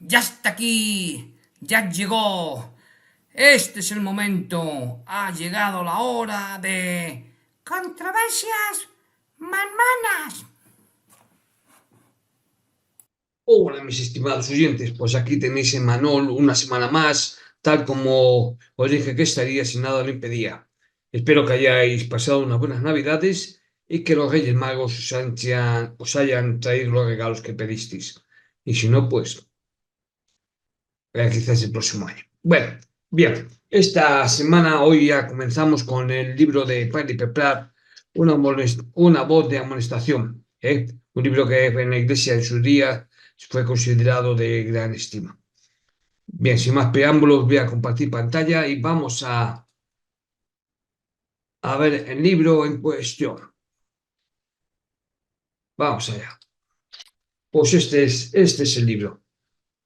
Ya está aquí, ya llegó. Este es el momento. Ha llegado la hora de controversias manmanas. Hola, mis estimados oyentes, pues aquí tenéis en Manol una semana más, tal como os dije que estaría si nada lo impedía. Espero que hayáis pasado unas buenas Navidades y que los Reyes Magos os hayan traído los regalos que pedisteis. Y si no, pues quizás el próximo año. Bueno, bien, esta semana hoy ya comenzamos con el libro de Padre Peplar, una voz de amonestación, ¿eh? Un libro que en la iglesia en su día fue considerado de gran estima. Bien, sin más preámbulos, voy a compartir pantalla y vamos a ver el libro en cuestión. Vamos allá. Pues este es el libro.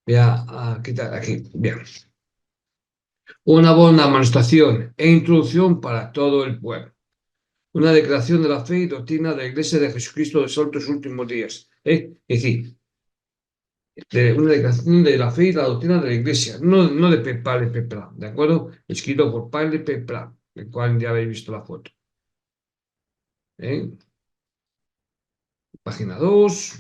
Voy a quitar aquí. Bien. Una buena amonestación e introducción para todo el pueblo. Una declaración de la fe y doctrina de la Iglesia de Jesucristo de los Santos Últimos Días. Es decir, una declaración de la fe y la doctrina de la Iglesia, no de Padre Pepra, ¿de acuerdo? Escrito por Padre Pepra, el cual ya habéis visto la foto. ¿Eh? Página 2.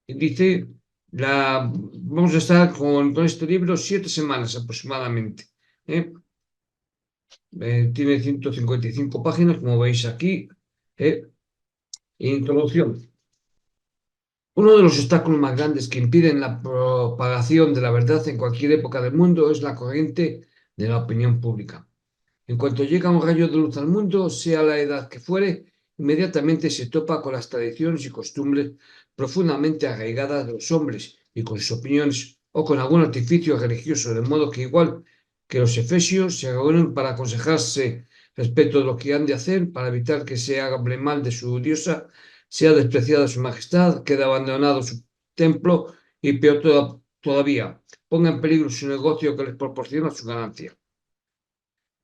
Y dice, vamos a estar con este libro 7 semanas aproximadamente. ¿Eh? Tiene 155 páginas, como veis aquí. ¿Eh? Introducción. Uno de los obstáculos más grandes que impiden la propagación de la verdad en cualquier época del mundo es la corriente de la opinión pública. En cuanto llega un rayo de luz al mundo, sea la edad que fuere, inmediatamente se topa con las tradiciones y costumbres profundamente arraigadas de los hombres y con sus opiniones o con algún artificio religioso, de modo que igual que los efesios se reúnen para aconsejarse respecto de lo que han de hacer para evitar que se hable mal de su diosa, sea despreciada su majestad, quede abandonado su templo y peor todavía, ponga en peligro su negocio que les proporciona su ganancia.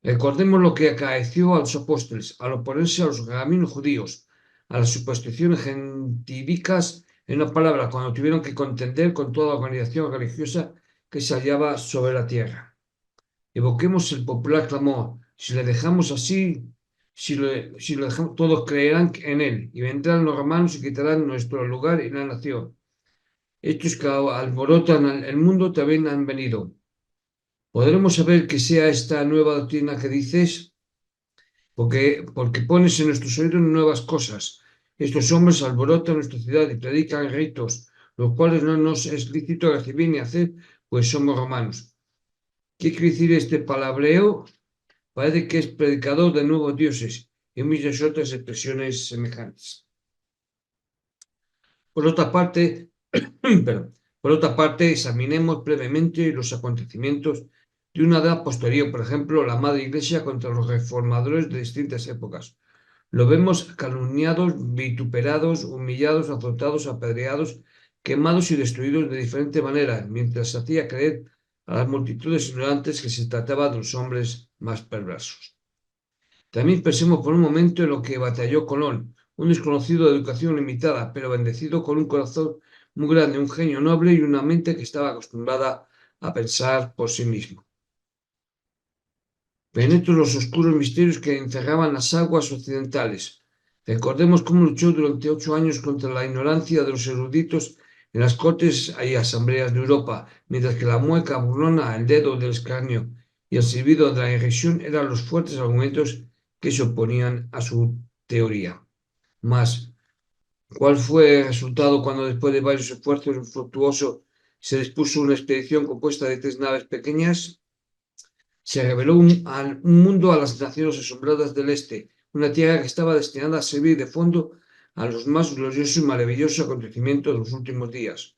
Recordemos lo que acaeció a los apóstoles al oponerse a los caminos judíos, a las supersticiones gentílicas, en una palabra, cuando tuvieron que contender con toda la organización religiosa que se hallaba sobre la tierra. Evoquemos el popular clamor: si le dejamos así, si lo dejamos, todos creerán en él, y vendrán los romanos y quitarán nuestro lugar y la nación. Estos que alborotan el mundo también han venido. ¿Podremos saber que sea esta nueva doctrina que dices? Porque pones en nuestros oídos nuevas cosas. Estos hombres alborotan nuestra ciudad y predican ritos, los cuales no nos es lícito recibir ni hacer, pues somos romanos. ¿Qué quiere decir este palabreo? Parece que es predicador de nuevos dioses y muchas otras expresiones semejantes. Por otra parte, perdón, por otra parte, examinemos brevemente los acontecimientos de una edad posterior, por ejemplo, la Madre Iglesia contra los reformadores de distintas épocas. Lo vemos calumniados, vituperados, humillados, azotados, apedreados, quemados y destruidos de diferente manera, mientras se hacía creer a las multitudes ignorantes que se trataba de los hombres más perversos. También pensemos por un momento en lo que batalló Colón, un desconocido de educación limitada, pero bendecido con un corazón muy grande, un genio noble y una mente que estaba acostumbrada a pensar por sí mismo. Penetro los oscuros misterios que encerraban las aguas occidentales. Recordemos cómo luchó durante 8 años contra la ignorancia de los eruditos en las cortes y asambleas de Europa, mientras que la mueca burlona, el dedo del escarnio y el silbido de la irrisión eran los fuertes argumentos que se oponían a su teoría. Mas, ¿cuál fue el resultado cuando después de varios esfuerzos infructuosos se dispuso una expedición compuesta de 3 naves pequeñas? Se reveló un mundo a las naciones asombradas del este, una tierra que estaba destinada a servir de fondo a los más gloriosos y maravillosos acontecimientos de los últimos días.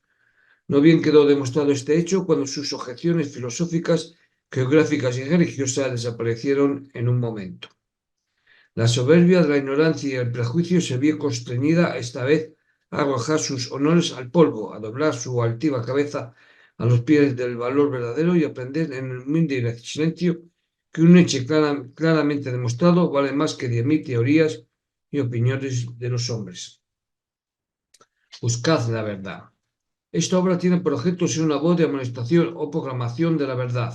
No bien quedó demostrado este hecho cuando sus objeciones filosóficas, geográficas y religiosas desaparecieron en un momento. La soberbia de la ignorancia y el prejuicio se vio constreñida esta vez a arrojar sus honores al polvo, a doblar su altiva cabeza a los pies del valor verdadero y aprender en el humilde silencio que un hecho claramente demostrado vale más que 10.000 teorías y opiniones de los hombres. Buscad la verdad. Esta obra tiene por objeto ser una voz de amonestación o proclamación de la verdad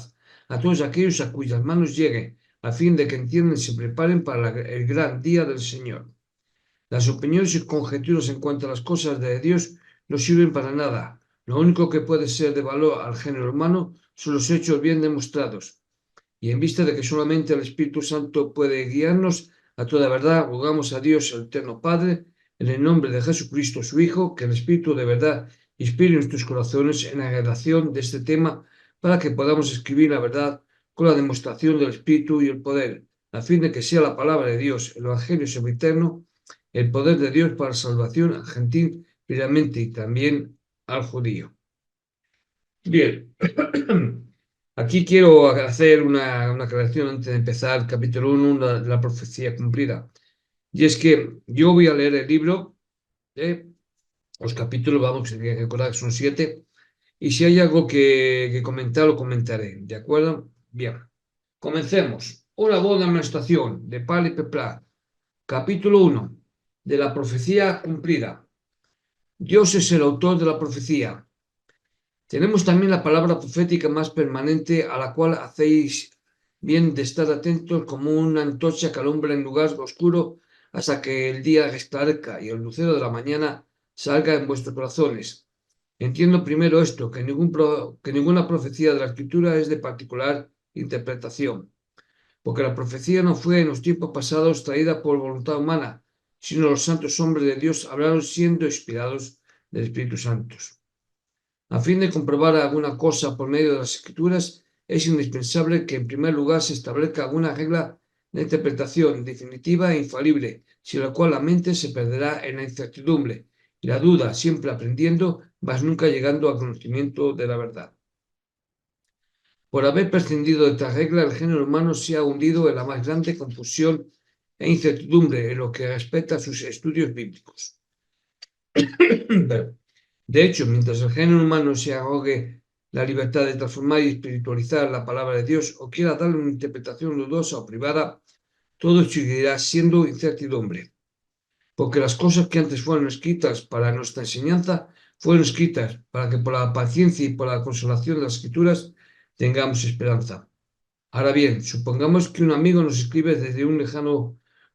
a todos aquellos a cuyas manos llegue, a fin de que entiendan y se preparen para el gran día del Señor. Las opiniones y conjeturas en cuanto a las cosas de Dios no sirven para nada. Lo único que puede ser de valor al género humano son los hechos bien demostrados. Y en vista de que solamente el Espíritu Santo puede guiarnos a toda verdad, rogamos a Dios, el Eterno Padre, en el nombre de Jesucristo, su Hijo, que el Espíritu de verdad inspire nuestros corazones en la redacción de este tema para que podamos escribir la verdad con la demostración del Espíritu y el poder, a fin de que sea la palabra de Dios, el Evangelio sempiterno, el poder de Dios para la salvación al gentil primeramente y también al judío. Bien, aquí quiero hacer una aclaración antes de empezar el capítulo 1 de la profecía cumplida. Y es que yo voy a leer el libro, los capítulos, vamos a recordar que son 7, y si hay algo que comentar, lo comentaré, ¿de acuerdo? Bien, comencemos. Una buena amonestación de Pal y Pepla, capítulo 1 de la profecía cumplida. Dios es el autor de la profecía. Tenemos también la palabra profética más permanente a la cual hacéis bien de estar atentos como una antorcha que alumbra en lugar oscuro hasta que el día esclarezca y el lucero de la mañana salga en vuestros corazones. Entiendo primero esto, que ninguna profecía de la Escritura es de particular interpretación, porque la profecía no fue en los tiempos pasados traída por voluntad humana, sino los santos hombres de Dios hablaron siendo inspirados del Espíritu Santo. A fin de comprobar alguna cosa por medio de las Escrituras, es indispensable que en primer lugar se establezca alguna regla de interpretación definitiva e infalible, sin la cual la mente se perderá en la incertidumbre y la duda, siempre aprendiendo, mas nunca llegando al conocimiento de la verdad. Por haber prescindido de esta regla, el género humano se ha hundido en la más grande confusión e incertidumbre en lo que respecta a sus estudios bíblicos. De hecho, mientras el género humano se arrogue la libertad de transformar y espiritualizar la palabra de Dios o quiera darle una interpretación dudosa o privada, todo seguirá siendo incertidumbre. Porque las cosas que antes fueron escritas para nuestra enseñanza fueron escritas para que por la paciencia y por la consolación de las Escrituras tengamos esperanza. Ahora bien, supongamos que un amigo nos escribe desde un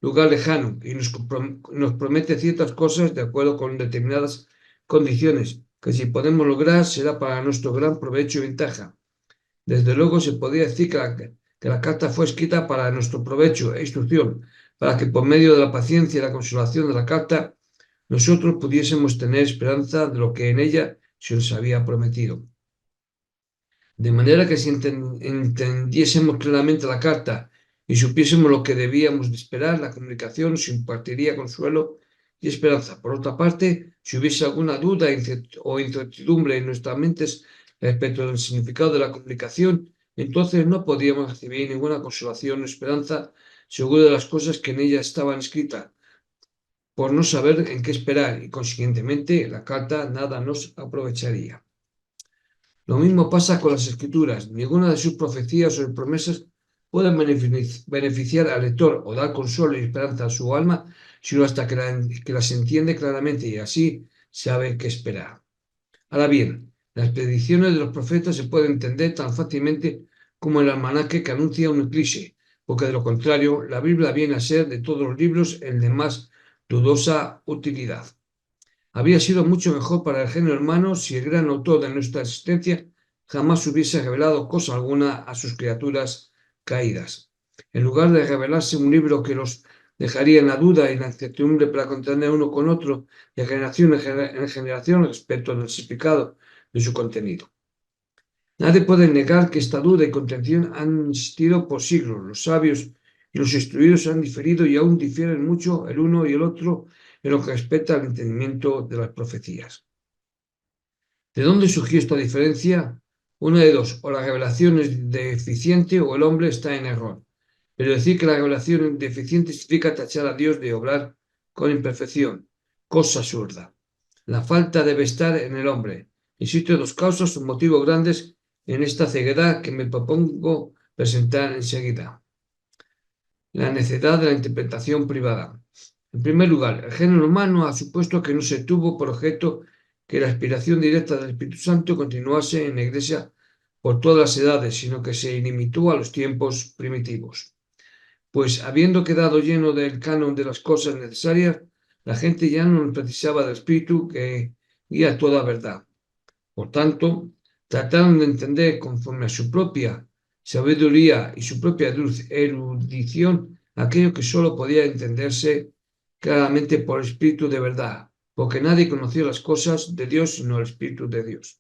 lugar lejano y nos promete ciertas cosas de acuerdo con determinadas condiciones, que si podemos lograr será para nuestro gran provecho y ventaja. Desde luego se podría decir que la carta fue escrita para nuestro provecho e instrucción, para que por medio de la paciencia y la consolación de la carta nosotros pudiésemos tener esperanza de lo que en ella se nos había prometido. De manera que si entendiésemos claramente la carta y supiésemos lo que debíamos de esperar, la comunicación nos impartiría consuelo y esperanza. Por otra parte, si hubiese alguna duda o incertidumbre en nuestras mentes respecto del significado de la comunicación, entonces no podríamos recibir ninguna consolación o esperanza seguro de las cosas que en ella estaban escritas, por no saber en qué esperar y, consiguientemente, la carta nada nos aprovecharía. Lo mismo pasa con las Escrituras. Ninguna de sus profecías o promesas puede beneficiar al lector o dar consuelo y esperanza a su alma, sino hasta que las entiende claramente y así sabe qué esperar. Ahora bien, las predicciones de los profetas se pueden entender tan fácilmente como el almanaque que anuncia un eclipse, porque de lo contrario, la Biblia viene a ser de todos los libros el de más dudosa utilidad. Habría sido mucho mejor para el género humano si el gran autor de nuestra existencia jamás hubiese revelado cosa alguna a sus criaturas caídas. En lugar de revelarse un libro que los dejaría en la duda y la incertidumbre para contender uno con otro de generación en generación respecto al significado de su contenido. Nadie puede negar que esta duda y contención han existido por siglos. Los sabios y los instruidos han diferido y aún difieren mucho el uno y el otro en lo que respecta al entendimiento de las profecías. ¿De dónde surgió esta diferencia? Una de dos, o la revelación es deficiente o el hombre está en error. Pero decir que la revelación es deficiente significa tachar a Dios de obrar con imperfección, cosa absurda. La falta debe estar en el hombre. Existen dos causas o motivos grandes en esta ceguedad que me propongo presentar enseguida. La necedad de la interpretación privada. En primer lugar, el género humano ha supuesto que no se tuvo por objeto que la inspiración directa del Espíritu Santo continuase en la Iglesia por todas las edades, sino que se limitó a los tiempos primitivos. Pues habiendo quedado lleno del canon de las cosas necesarias, la gente ya no precisaba del Espíritu que guía toda verdad. Por tanto, trataron de entender conforme a su propia sabiduría y su propia erudición aquello que solo podía entenderse claramente por el Espíritu de verdad, porque nadie conoció las cosas de Dios sino el Espíritu de Dios.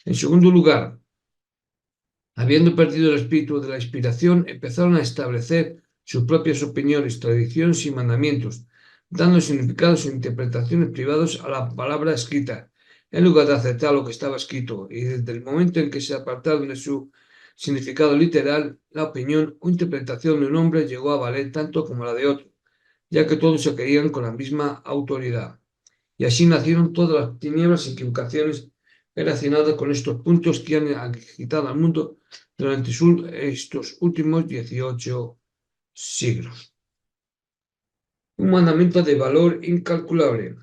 En segundo lugar, habiendo perdido el espíritu de la inspiración, empezaron a establecer sus propias opiniones, tradiciones y mandamientos, dando significados e interpretaciones privados a la palabra escrita, en lugar de aceptar lo que estaba escrito, y desde el momento en que se apartaron de su significado literal, la opinión o interpretación de un hombre llegó a valer tanto como la de otro, ya que todos se creían con la misma autoridad. Y así nacieron todas las tinieblas y equivocaciones relacionadas con estos puntos que han agitado al mundo durante estos últimos 18 siglos. Un mandamiento de valor incalculable.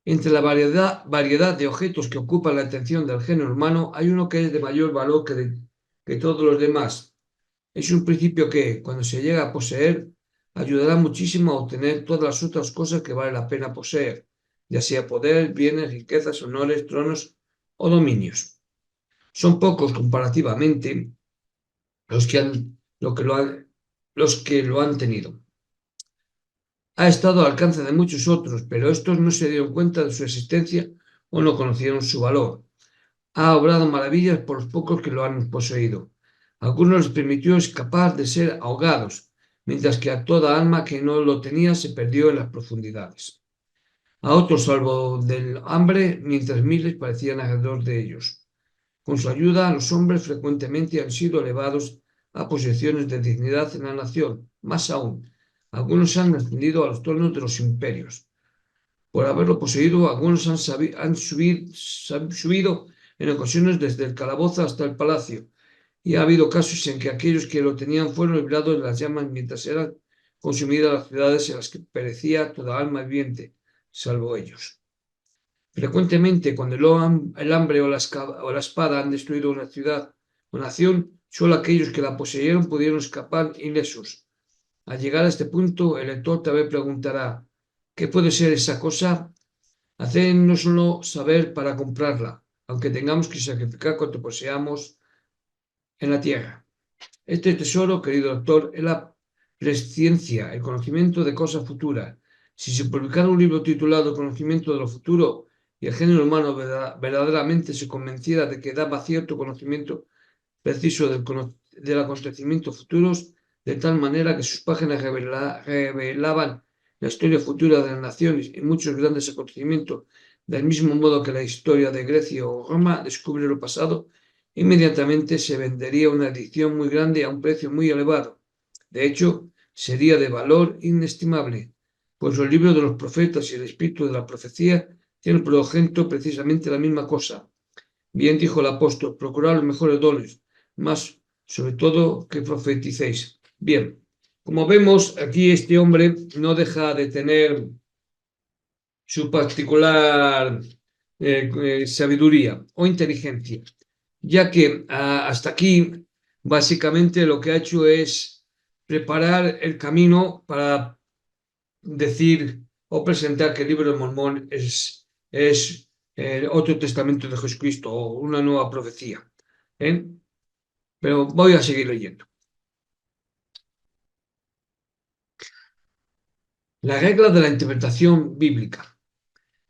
Entre la variedad de objetos que ocupan la atención del género humano, hay uno que es de mayor valor que todos los demás. Es un principio que, cuando se llega a poseer, ayudará muchísimo a obtener todas las otras cosas que vale la pena poseer, ya sea poder, bienes, riquezas, honores, tronos o dominios. Son pocos comparativamente los que lo han tenido. Ha estado al alcance de muchos otros, pero estos no se dieron cuenta de su existencia o no conocieron su valor. Ha obrado maravillas por los pocos que lo han poseído. A algunos les permitió escapar de ser ahogados, mientras que a toda alma que no lo tenía se perdió en las profundidades. A otros salvó del hambre, mientras miles parecían alrededor de ellos. Con su ayuda, los hombres frecuentemente han sido elevados a posiciones de dignidad en la nación. Más aún, algunos han ascendido a los tronos de los imperios. Por haberlo poseído, algunos han subido en ocasiones desde el calabozo hasta el palacio, y ha habido casos en que aquellos que lo tenían fueron librados de las llamas mientras eran consumidas las ciudades en las que perecía toda alma viviente, salvo ellos. Frecuentemente, cuando el hambre o la espada han destruido una ciudad o nación, solo aquellos que la poseyeron pudieron escapar ilesos. Al llegar a este punto, el lector tal vez preguntará: ¿qué puede ser esa cosa? Hacénoslo saber para comprarla, aunque tengamos que sacrificar cuanto poseamos en la tierra. Este tesoro, querido doctor, es la presciencia, el conocimiento de cosas futuras. Si se publicara un libro titulado Conocimiento de lo futuro y el género humano verdaderamente se convenciera de que daba cierto conocimiento preciso del acontecimiento futuros, de tal manera que sus páginas revelaban la historia futura de las naciones y muchos grandes acontecimientos, del mismo modo que la historia de Grecia o Roma descubre lo pasado, inmediatamente se vendería una edición muy grande a un precio muy elevado. De hecho, sería de valor inestimable, pues los libros de los profetas y el espíritu de la profecía tienen por objeto precisamente la misma cosa. Bien dijo el apóstol: procurad los mejores dones, más sobre todo que profeticéis. Bien, como vemos, aquí este hombre no deja de tener su particular sabiduría o inteligencia, ya que hasta aquí básicamente lo que ha hecho es preparar el camino para decir o presentar que el libro de Mormón es el otro testamento de Jesucristo o una nueva profecía. Pero voy a seguir leyendo. La regla de la interpretación bíblica.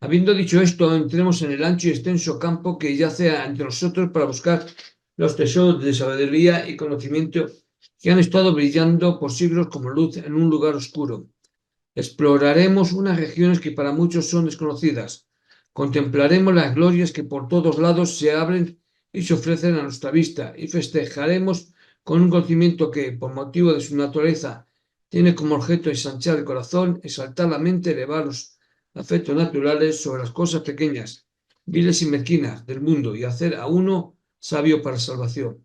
Habiendo dicho esto, entremos en el ancho y extenso campo que yace ante nosotros para buscar los tesoros de sabiduría y conocimiento que han estado brillando por siglos como luz en un lugar oscuro. Exploraremos unas regiones que para muchos son desconocidas. Contemplaremos las glorias que por todos lados se abren y se ofrecen a nuestra vista, y festejaremos con un conocimiento que, por motivo de su naturaleza, tiene como objeto ensanchar el corazón, exaltar la mente, elevar los afectos naturales sobre las cosas pequeñas, viles y mezquinas del mundo, y hacer a uno sabio para salvación.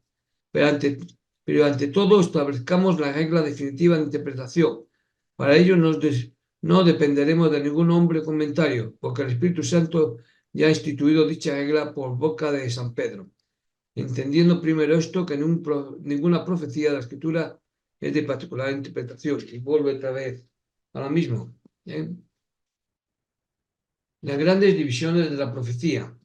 Pero ante todo establezcamos la regla definitiva de interpretación. Para ello no dependeremos de ningún hombre comentario, porque el Espíritu Santo ya ha instituido dicha regla por boca de San Pedro, entendiendo primero esto que ninguna profecía de la Escritura es de particular interpretación. Y vuelve otra vez a lo mismo. ¿Eh? Las grandes divisiones de la profecía.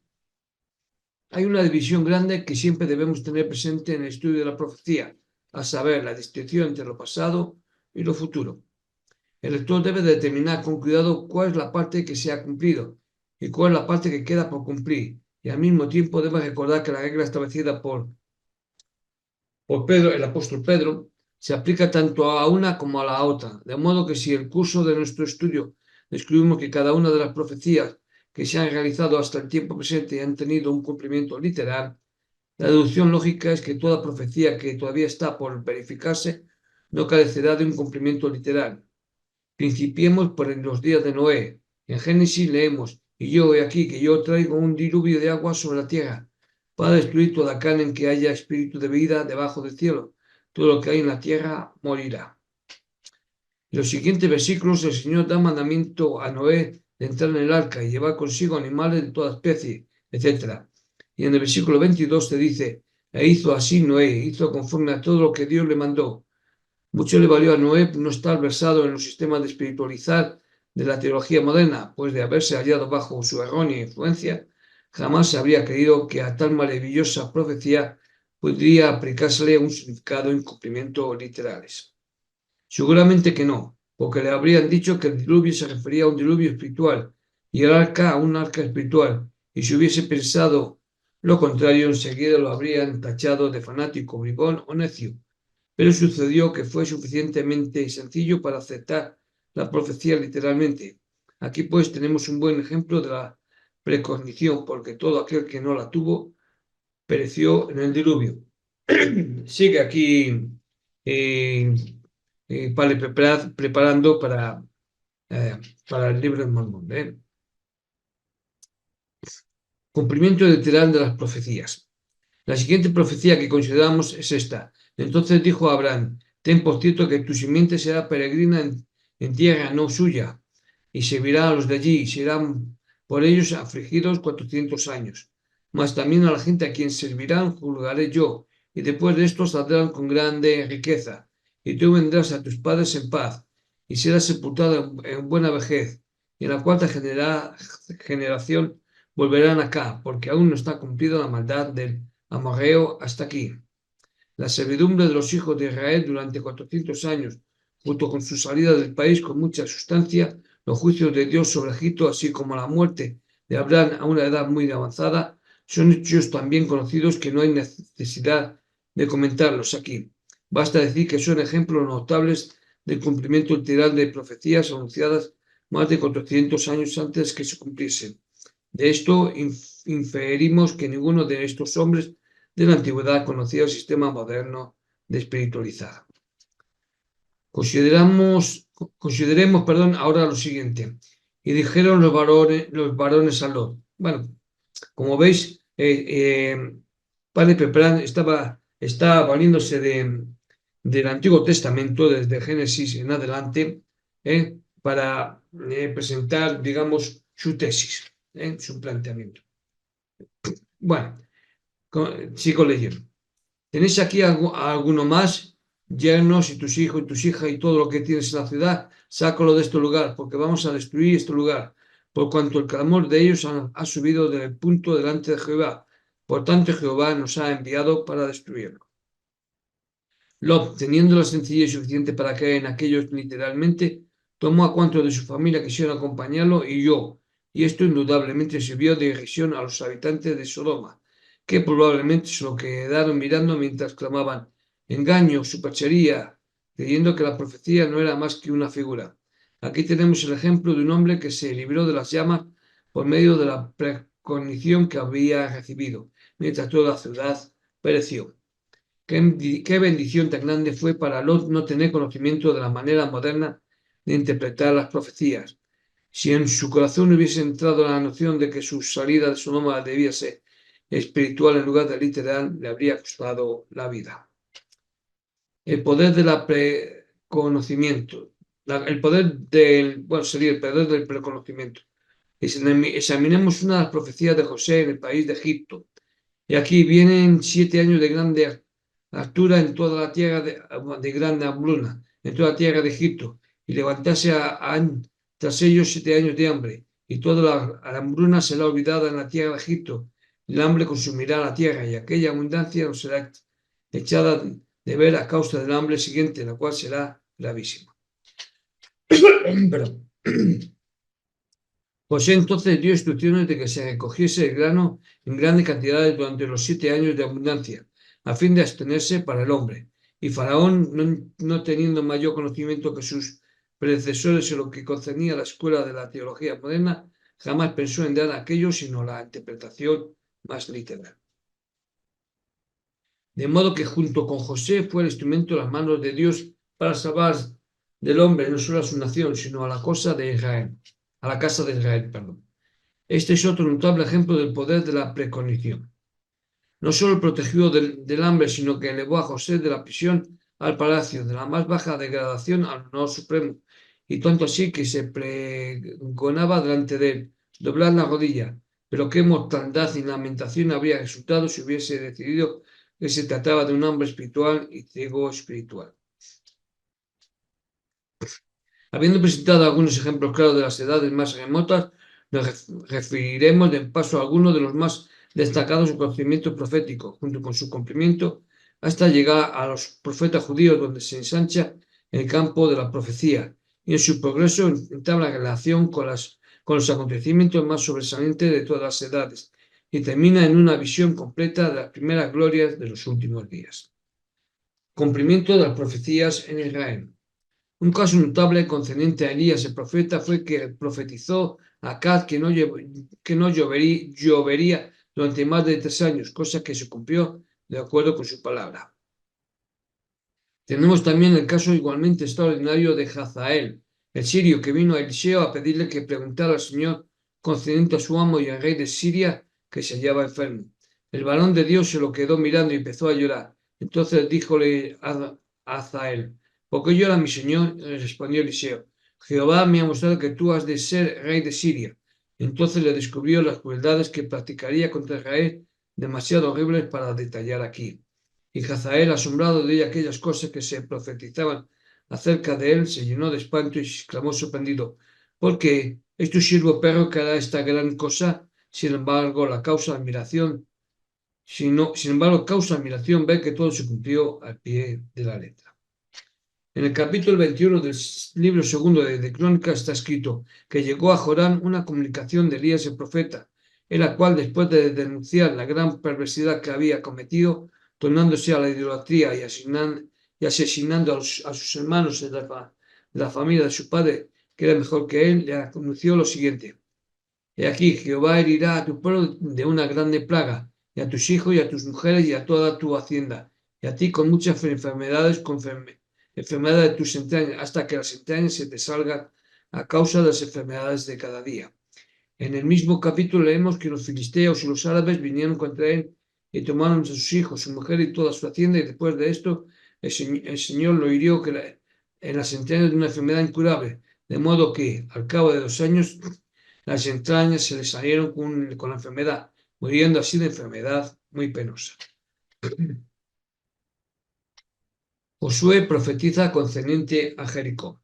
Hay una división grande que siempre debemos tener presente en el estudio de la profecía, a saber, la distinción entre lo pasado y lo futuro. El lector debe determinar con cuidado cuál es la parte que se ha cumplido y cuál es la parte que queda por cumplir, y al mismo tiempo debe recordar que la regla establecida por Pedro, el apóstol Pedro, se aplica tanto a una como a la otra, de modo que si el curso de nuestro estudio descubrimos que cada una de las profecías que se han realizado hasta el tiempo presente han tenido un cumplimiento literal, la deducción lógica es que toda profecía que todavía está por verificarse no carecerá de un cumplimiento literal. Principiemos por los días de Noé. En Génesis leemos, y yo he aquí que yo traigo un diluvio de agua sobre la tierra para destruir toda carne en que haya espíritu de vida debajo del cielo. Todo lo que hay en la tierra morirá. En los siguientes versículos el Señor da mandamiento a Noé de entrar en el arca y llevar consigo animales de toda especie, etc. Y en el versículo 22 se dice, e hizo así Noé, hizo conforme a todo lo que Dios le mandó. Mucho le valió a Noé no estar versado en los sistemas de espiritualizar de la teología moderna, pues de haberse hallado bajo su errónea influencia, jamás se habría creído que a tal maravillosa profecía podría aplicársele un significado en cumplimientos literales. Seguramente que no, porque le habrían dicho que el diluvio se refería a un diluvio espiritual y el arca a un arca espiritual, y si hubiese pensado lo contrario, enseguida lo habrían tachado de fanático, bribón o necio. Pero sucedió que fue suficientemente sencillo para aceptar la profecía literalmente. Aquí pues tenemos un buen ejemplo de la precognición, porque todo aquel que no la tuvo pereció en el diluvio. Sigue aquí eh, preparando para el libro de Mormón. Cumplimiento literal de las profecías. La siguiente profecía que consideramos es esta. Entonces dijo a Abraham, ten por cierto que tu simiente será peregrina en tierra no suya, y servirá a los de allí, y serán por ellos afligidos 400 años. Mas también a la gente a quien servirán juzgaré yo, y después de esto saldrán con grande riqueza, y tú vendrás a tus padres en paz, y serás sepultado en buena vejez, y en la cuarta generación volverán acá, porque aún no está cumplida la maldad del amorreo hasta aquí. La servidumbre de los hijos de Israel durante 400 años, junto con su salida del país con mucha sustancia, los juicios de Dios sobre Egipto, así como la muerte de Abraham a una edad muy avanzada, son hechos también conocidos que no hay necesidad de comentarlos aquí. Basta decir que son ejemplos notables del cumplimiento literal de profecías anunciadas más de 400 años antes que se cumpliesen. De esto inferimos que ninguno de estos hombres de la antigüedad conocía el sistema moderno de espiritualizar. Consideremos, ahora lo siguiente. Y dijeron los varones a Lot. Bueno, como veis, Padre Peprán está valiéndose del Antiguo Testamento, desde Génesis en adelante, para presentar, digamos, su tesis, su planteamiento. Bueno, sigo leyendo. ¿Tenéis aquí alguno más? Yernos y tus hijos y tus hijas y todo lo que tienes en la ciudad, sácalo de este lugar, porque vamos a destruir este lugar, por cuanto el clamor de ellos ha subido del punto delante de Jehová. Por tanto, Jehová nos ha enviado para destruirlo. Lot, teniendo la sencillez suficiente para creer en aquellos literalmente, tomó a cuantos de su familia quisieron acompañarlo y huyó. Y esto indudablemente sirvió de irrisión a los habitantes de Sodoma, que probablemente se lo quedaron mirando mientras clamaban engaño, superchería, creyendo que la profecía no era más que una figura. Aquí tenemos el ejemplo de un hombre que se libró de las llamas por medio de la precognición que había recibido, mientras toda la ciudad pereció. Qué bendición tan grande fue para Lot no tener conocimiento de la manera moderna de interpretar las profecías. Si en su corazón hubiese entrado la noción de que su salida de Sodoma debía ser espiritual en lugar de literal, le habría costado la vida. El poder del preconocimiento. Sería el poder del preconocimiento. Examinemos una de las profecías de José en el país de Egipto. Y aquí vienen 7 años de grande altura en toda la tierra de grande hambruna, en toda la tierra de Egipto, y levantarse tras ellos 7 años de hambre, y toda la hambruna será olvidada en la tierra de Egipto, y el hambre consumirá la tierra, y aquella abundancia no será echada de ver a causa del hambre siguiente, la cual será gravísima. Perdón. José entonces dio instrucciones de que se recogiese el grano en grandes cantidades durante los 7 años de abundancia, a fin de abstenerse para el hombre. Y Faraón, no teniendo mayor conocimiento que sus predecesores en lo que concernía a la escuela de la teología moderna, jamás pensó en dar aquello sino la interpretación más literal. De modo que junto con José fue el instrumento en las manos de Dios para salvar del hombre no solo a su nación, sino a la casa de Israel, perdón. Este es otro notable ejemplo del poder de la precognición. No solo protegió del hambre, sino que elevó a José de la prisión al palacio, de la más baja degradación al honor supremo, y tanto así que se pregonaba delante de él, doblar la rodilla. Pero qué mortandad y lamentación habría resultado si hubiese decidido que se trataba de un hombre espiritual y ciego espiritual. Habiendo presentado algunos ejemplos claros de las edades más remotas, nos referiremos de paso a algunos de los más destacados conocimientos proféticos, junto con su cumplimiento, hasta llegar a los profetas judíos, donde se ensancha el campo de la profecía, y en su progreso entabla relación con los acontecimientos más sobresalientes de todas las edades, y termina en una visión completa de las primeras glorias de los últimos días. Cumplimiento de las profecías en Israel. Un caso notable concerniente a Elías el profeta fue que profetizó a Acaz que no llovería durante más de 3 años, cosa que se cumplió de acuerdo con su palabra. Tenemos también el caso igualmente extraordinario de Hazael, el sirio, que vino a Eliseo a pedirle que preguntara al Señor concerniente a su amo y al rey de Siria, que se hallaba enfermo. El varón de Dios se lo quedó mirando y empezó a llorar. Entonces díjole a Hazael: ¿por qué llora mi señor? Respondió Eliseo: Jehová me ha mostrado que tú has de ser rey de Siria. Entonces le descubrió las crueldades que practicaría contra Israel, demasiado horribles para detallar aquí. Y Hazael, asombrado de aquellas cosas que se profetizaban acerca de él, se llenó de espanto y exclamó sorprendido: ¿por qué es tu siervo perro que hará esta gran cosa? Sin embargo, causa admiración ver que todo se cumplió al pie de la letra. En el capítulo 21 del libro segundo de Crónicas está escrito que llegó a Jorán una comunicación de Elías el profeta, en la cual, después de denunciar la gran perversidad que había cometido, tornándose a la idolatría y asesinando a sus hermanos de la familia de su padre, que era mejor que él, le anunció lo siguiente: He aquí, Jehová herirá a tu pueblo de una grande plaga, y a tus hijos y a tus mujeres y a toda tu hacienda, y a ti con muchas enfermedades, enfermedades de tus entrañas, hasta que las entrañas se te salgan a causa de las enfermedades de cada día. En el mismo capítulo leemos que los filisteos y los árabes vinieron contra él y tomaron a sus hijos, su mujer y toda su hacienda, y después de esto el Señor lo hirió en las entrañas de una enfermedad incurable, de modo que al cabo de 2 años las entrañas se le salieron con la enfermedad, muriendo así de enfermedad muy penosa. Josué profetiza concerniente a Jericó.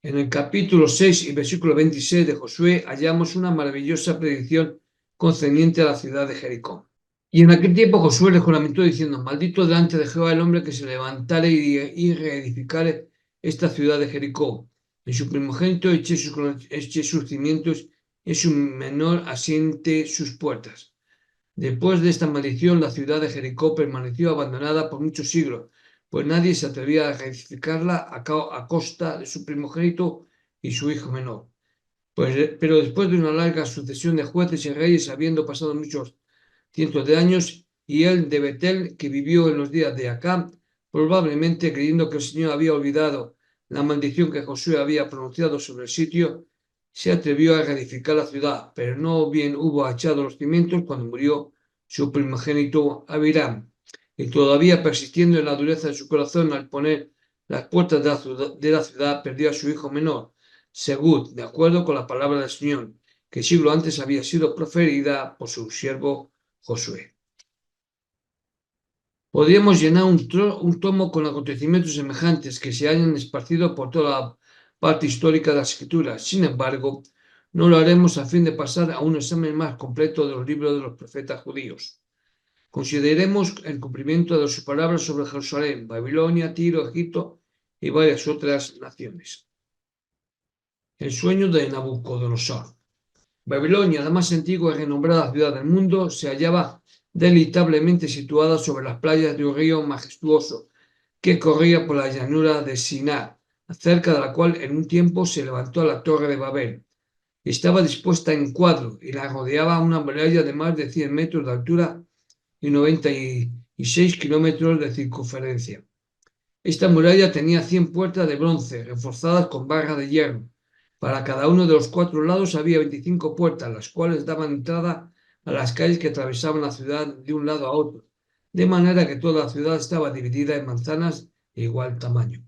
En el capítulo 6 y versículo 26 de Josué hallamos una maravillosa predicción concerniente a la ciudad de Jericó. Y en aquel tiempo Josué le juramentó diciendo: maldito delante de Jehová el hombre que se levantare y reedificare esta ciudad de Jericó. En su primogénito eche sus cimientos, en su menor asiente sus puertas. Después de esta maldición, la ciudad de Jericó permaneció abandonada por muchos siglos, pues nadie se atrevía a reedificarla a costa de su primogénito y su hijo menor. Pero después de una larga sucesión de jueces y reyes, habiendo pasado muchos cientos de años, y él de Betel, que vivió en los días de Acab, probablemente creyendo que el Señor había olvidado la maldición que Josué había pronunciado sobre el sitio, se atrevió a reedificar la ciudad, pero no bien hubo echado los cimientos cuando murió su primogénito Abiram, y todavía persistiendo en la dureza de su corazón al poner las puertas de la ciudad, perdió a su hijo menor, Segud, de acuerdo con la palabra del Señor, que siglo antes había sido proferida por su siervo Josué. Podríamos llenar un tomo con acontecimientos semejantes que se hayan esparcido por toda la parte histórica de la Escritura. Sin embargo, no lo haremos a fin de pasar a un examen más completo de los libros de los profetas judíos. Consideremos el cumplimiento de sus palabras sobre Jerusalén, Babilonia, Tiro, Egipto y varias otras naciones. El sueño de Nabucodonosor. Babilonia, la más antigua y renombrada ciudad del mundo, se hallaba deleitablemente situada sobre las playas de un río majestuoso que corría por la llanura de Sinar, cerca de la cual en un tiempo se levantó la Torre de Babel. Estaba dispuesta en cuadro y la rodeaba una muralla de más de 100 metros de altura y 96 kilómetros de circunferencia. Esta muralla tenía 100 puertas de bronce reforzadas con barra de hierro. Para cada uno de los 4 lados había 25 puertas, las cuales daban entrada a las calles que atravesaban la ciudad de un lado a otro, de manera que toda la ciudad estaba dividida en manzanas de igual tamaño.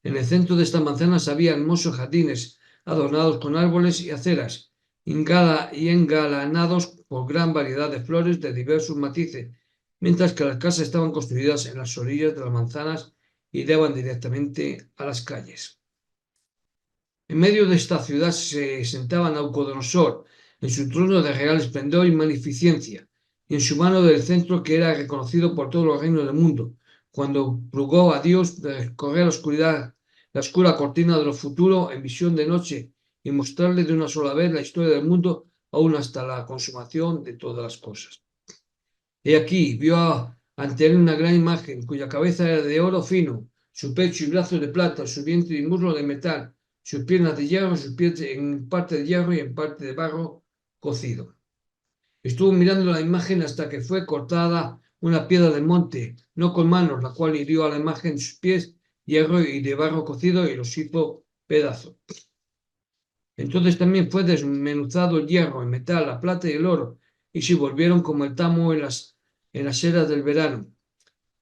En el centro de estas manzanas había hermosos jardines adornados con árboles y aceras, y engalanados por gran variedad de flores de diversos matices, mientras que las casas estaban construidas en las orillas de las manzanas y daban directamente a las calles. En medio de esta ciudad se sentaba Nabucodonosor en su trono de real esplendor y magnificencia, y en su mano del centro, que era reconocido por todos los reinos del mundo, cuando rogó a Dios de recorrer la oscura cortina de lo futuro en visión de noche y mostrarle de una sola vez la historia del mundo, aún hasta la consumación de todas las cosas. Y aquí vio ante él una gran imagen, cuya cabeza era de oro fino, su pecho y brazos de plata, su vientre y muslo de metal, sus piernas de hierro, sus pies en parte de hierro y en parte de barro cocido. Estuvo mirando la imagen hasta que fue cortada una piedra del monte, no con manos, la cual hirió a la imagen sus pies, hierro y de barro cocido, y los hizo pedazos. Entonces también fue desmenuzado el hierro, el metal, la plata y el oro, y se volvieron como el tamo en las eras del verano.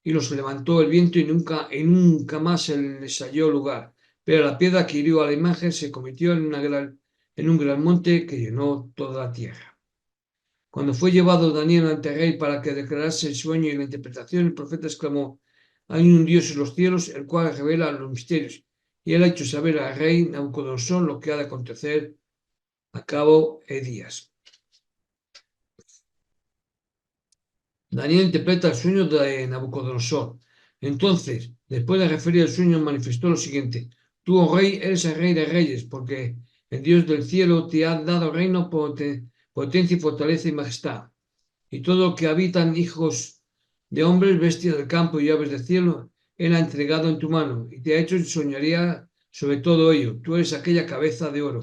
Y los levantó el viento y nunca más se les halló lugar. Pero la piedra que hirió a la imagen se convirtió en un gran monte que llenó toda la tierra. Cuando fue llevado Daniel ante el rey para que declarase el sueño y la interpretación, el profeta exclamó: hay un Dios en los cielos, el cual revela los misterios, y él ha hecho saber al rey Nabucodonosor lo que ha de acontecer a cabo de días. Daniel interpreta el sueño de Nabucodonosor. Entonces, después de referir el sueño, manifestó lo siguiente: tú, oh rey, eres el rey de reyes, porque el Dios del cielo te ha dado reino, potencia y fortaleza y majestad. Y todo lo que habitan hijos de hombres, bestias del campo y aves del cielo, él ha entregado en tu mano, y te ha hecho soñaría sobre todo ello. Tú eres aquella cabeza de oro.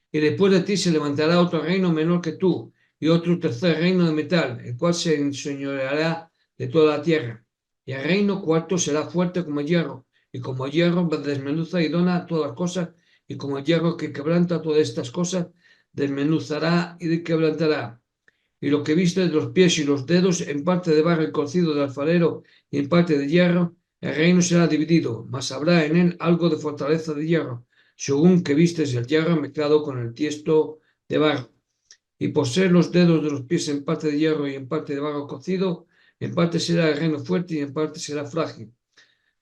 Y después de ti se levantará otro reino menor que tú, y otro tercer reino de metal, el cual se enseñoreará de toda la tierra. Y el reino cuarto será fuerte como el hierro, y como el hierro desmenuza y dona todas las cosas, y como el hierro que quebranta todas estas cosas, desmenuzará y quebrantará. Y lo que viste de los pies y los dedos, en parte de barro y cocido del alfarero y en parte de hierro, el reino será dividido, mas habrá en él algo de fortaleza de hierro, según que vistes el hierro mezclado con el tiesto de barro. Y por ser los dedos de los pies en parte de hierro y en parte de barro cocido, en parte será el reino fuerte y en parte será frágil.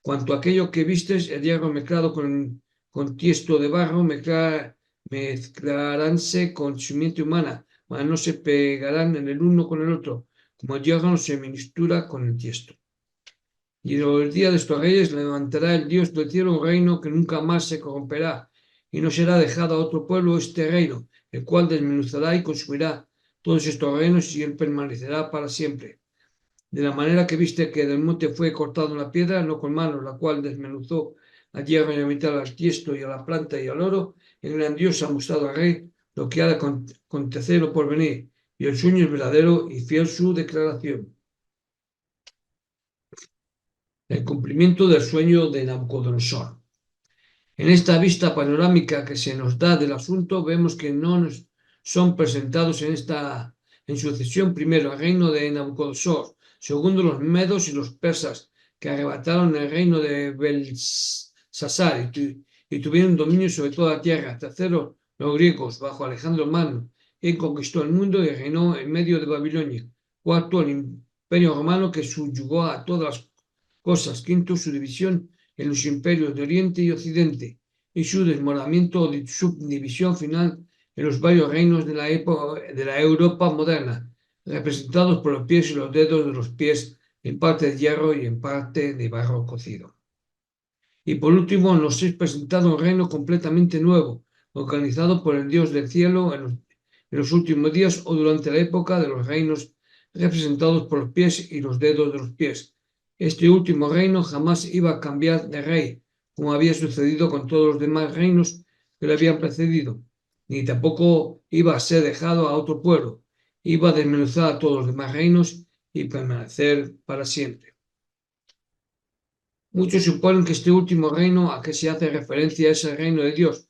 Cuanto a aquello que vistes, el hierro mezclado con tiesto de barro, mezclaránse con simiente humana, mas no se pegarán en el uno con el otro, como el hierro no se mixtura con el tiesto. Y en el día de estos reyes levantará el Dios del cielo un reino que nunca más se corromperá, y no será dejado a otro pueblo este reino, el cual desmenuzará y consumirá todos estos reinos, y él permanecerá para siempre. De la manera que viste que del monte fue cortado una piedra, no con manos, la cual desmenuzó al hierro y a metal, al tiesto y a la planta y al oro, el gran Dios ha mostrado al rey lo que ha de acontecer o por venir, y el sueño es verdadero y fiel su declaración. El cumplimiento del sueño de Nabucodonosor. En esta vista panorámica que se nos da del asunto, vemos que no nos son presentados en sucesión primero el reino de Nabucodonosor, segundo los medos y los persas, que arrebataron el reino de Belsasar, y y tuvieron dominio sobre toda la tierra. Tercero, los griegos, bajo Alejandro Magno, quien conquistó el mundo y reinó en medio de Babilonia. Cuarto, el imperio romano, que subyugó a todas las cosas. Quinto, su división en los imperios de Oriente y Occidente, y su desmoronamiento o subdivisión final en los varios reinos de la época de la Europa moderna, representados por los pies y los dedos de los pies, en parte de hierro y en parte de barro cocido. Y por último, nos es presentado un reino completamente nuevo, organizado por el Dios del cielo en los últimos días o durante la época de los reinos representados por los pies y los dedos de los pies. Este último reino jamás iba a cambiar de rey, como había sucedido con todos los demás reinos que le habían precedido, ni tampoco iba a ser dejado a otro pueblo, iba a desmenuzar a todos los demás reinos y permanecer para siempre. Muchos suponen que este último reino a que se hace referencia es el reino de Dios,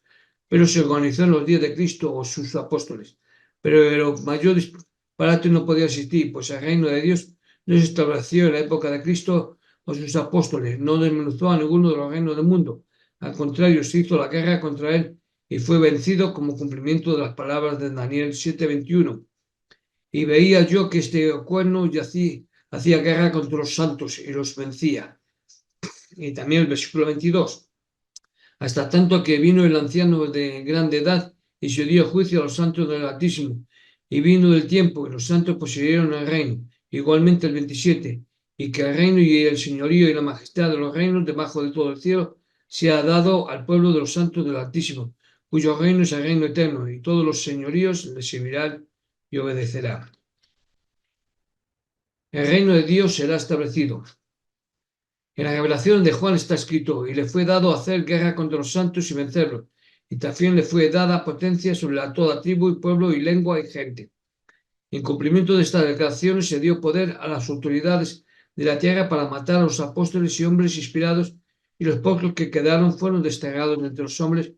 pero se organizó en los días de Cristo o sus apóstoles. Pero el mayor disparate no podía existir, pues el reino de Dios no se estableció en la época de Cristo o sus apóstoles, no desmenuzó a ninguno de los reinos del mundo. Al contrario, se hizo la guerra contra él y fue vencido como cumplimiento de las palabras de Daniel 7:21. Y veía yo que este cuerno hacía guerra contra los santos y los vencía. Y también el versículo 22. Hasta tanto que vino el anciano de grande edad y se dio juicio a los santos del Altísimo. Y vino el tiempo y los santos poseyeron el reino. Igualmente el 27. Y que el reino y el señorío y la majestad de los reinos debajo de todo el cielo se ha dado al pueblo de los santos del Altísimo, cuyo reino es el reino eterno, y todos los señoríos le servirán y obedecerán. El reino de Dios será establecido. En la revelación de Juan está escrito, y le fue dado hacer guerra contra los santos y vencerlos, y también le fue dada potencia sobre toda tribu y pueblo y lengua y gente. En cumplimiento de estas declaraciones se dio poder a las autoridades de la tierra para matar a los apóstoles y hombres inspirados, y los pocos que quedaron fueron desterrados entre los hombres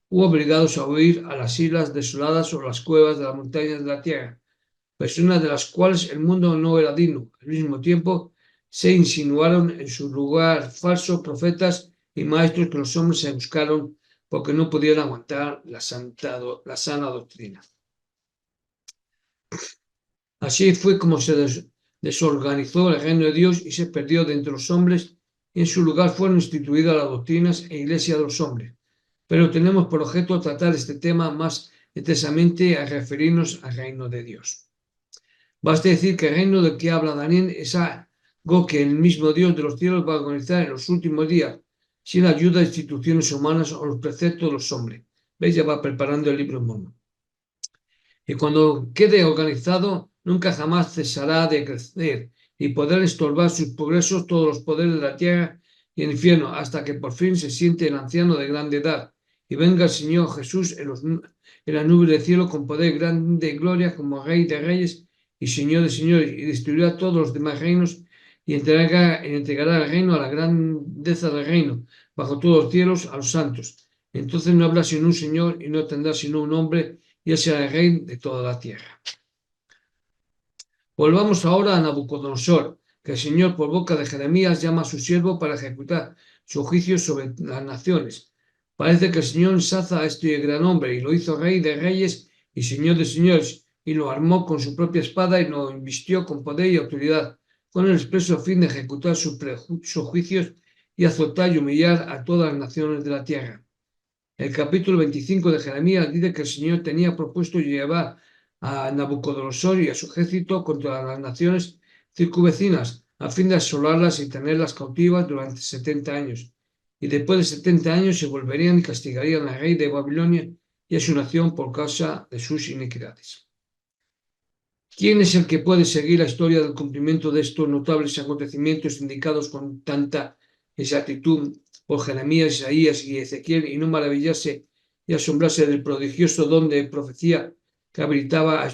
u obligados a huir a las islas desoladas o las cuevas de las montañas de la tierra, personas de las cuales el mundo no era digno. Al mismo tiempo, se insinuaron en su lugar falsos profetas y maestros que los hombres se buscaron porque no pudieron aguantar la sana doctrina. Así fue como se desorganizó el reino de Dios y se perdió de entre los hombres, y en su lugar fueron instituidas las doctrinas e iglesia de los hombres. Pero tenemos por objeto tratar este tema más extensamente al referirnos al reino de Dios. Basta decir que el reino del que habla Daniel es algo que el mismo Dios de los cielos va a organizar en los últimos días, sin la ayuda de instituciones humanas o los preceptos de los hombres. ¿Veis? Ya va preparando el libro mono. Y cuando quede organizado, nunca jamás cesará de crecer y podrá estorbar sus progresos todos los poderes de la tierra y el infierno, hasta que por fin se siente el anciano de grande edad y venga el Señor Jesús en la nube del cielo con poder grande y gloria como Rey de Reyes y Señor de Señores, y destruirá todos los demás reinos y entregará el reino a la grandeza del reino, bajo todos los cielos, a los santos. Entonces no habrá sino un Señor y no tendrá sino un hombre, y él será el rey de toda la tierra. Volvamos ahora a Nabucodonosor, que el Señor por boca de Jeremías llama a su siervo para ejecutar su juicio sobre las naciones. Parece que el Señor ensalza a este gran hombre y lo hizo rey de reyes y señor de señores, y lo armó con su propia espada y lo invistió con poder y autoridad, con el expreso fin de ejecutar sus juicios y azotar y humillar a todas las naciones de la tierra. El capítulo 25 de Jeremías dice que el Señor tenía propuesto llevar a Nabucodonosor y a su ejército contra las naciones circunvecinas, a fin de asolarlas y tenerlas cautivas durante 70 años. Y después de 70 años se volverían y castigarían al rey de Babilonia y a su nación por causa de sus iniquidades. ¿Quién es el que puede seguir la historia del cumplimiento de estos notables acontecimientos indicados con tanta exactitud por Jeremías, Isaías y Ezequiel y no maravillarse y asombrarse del prodigioso don de profecía que habilitaba a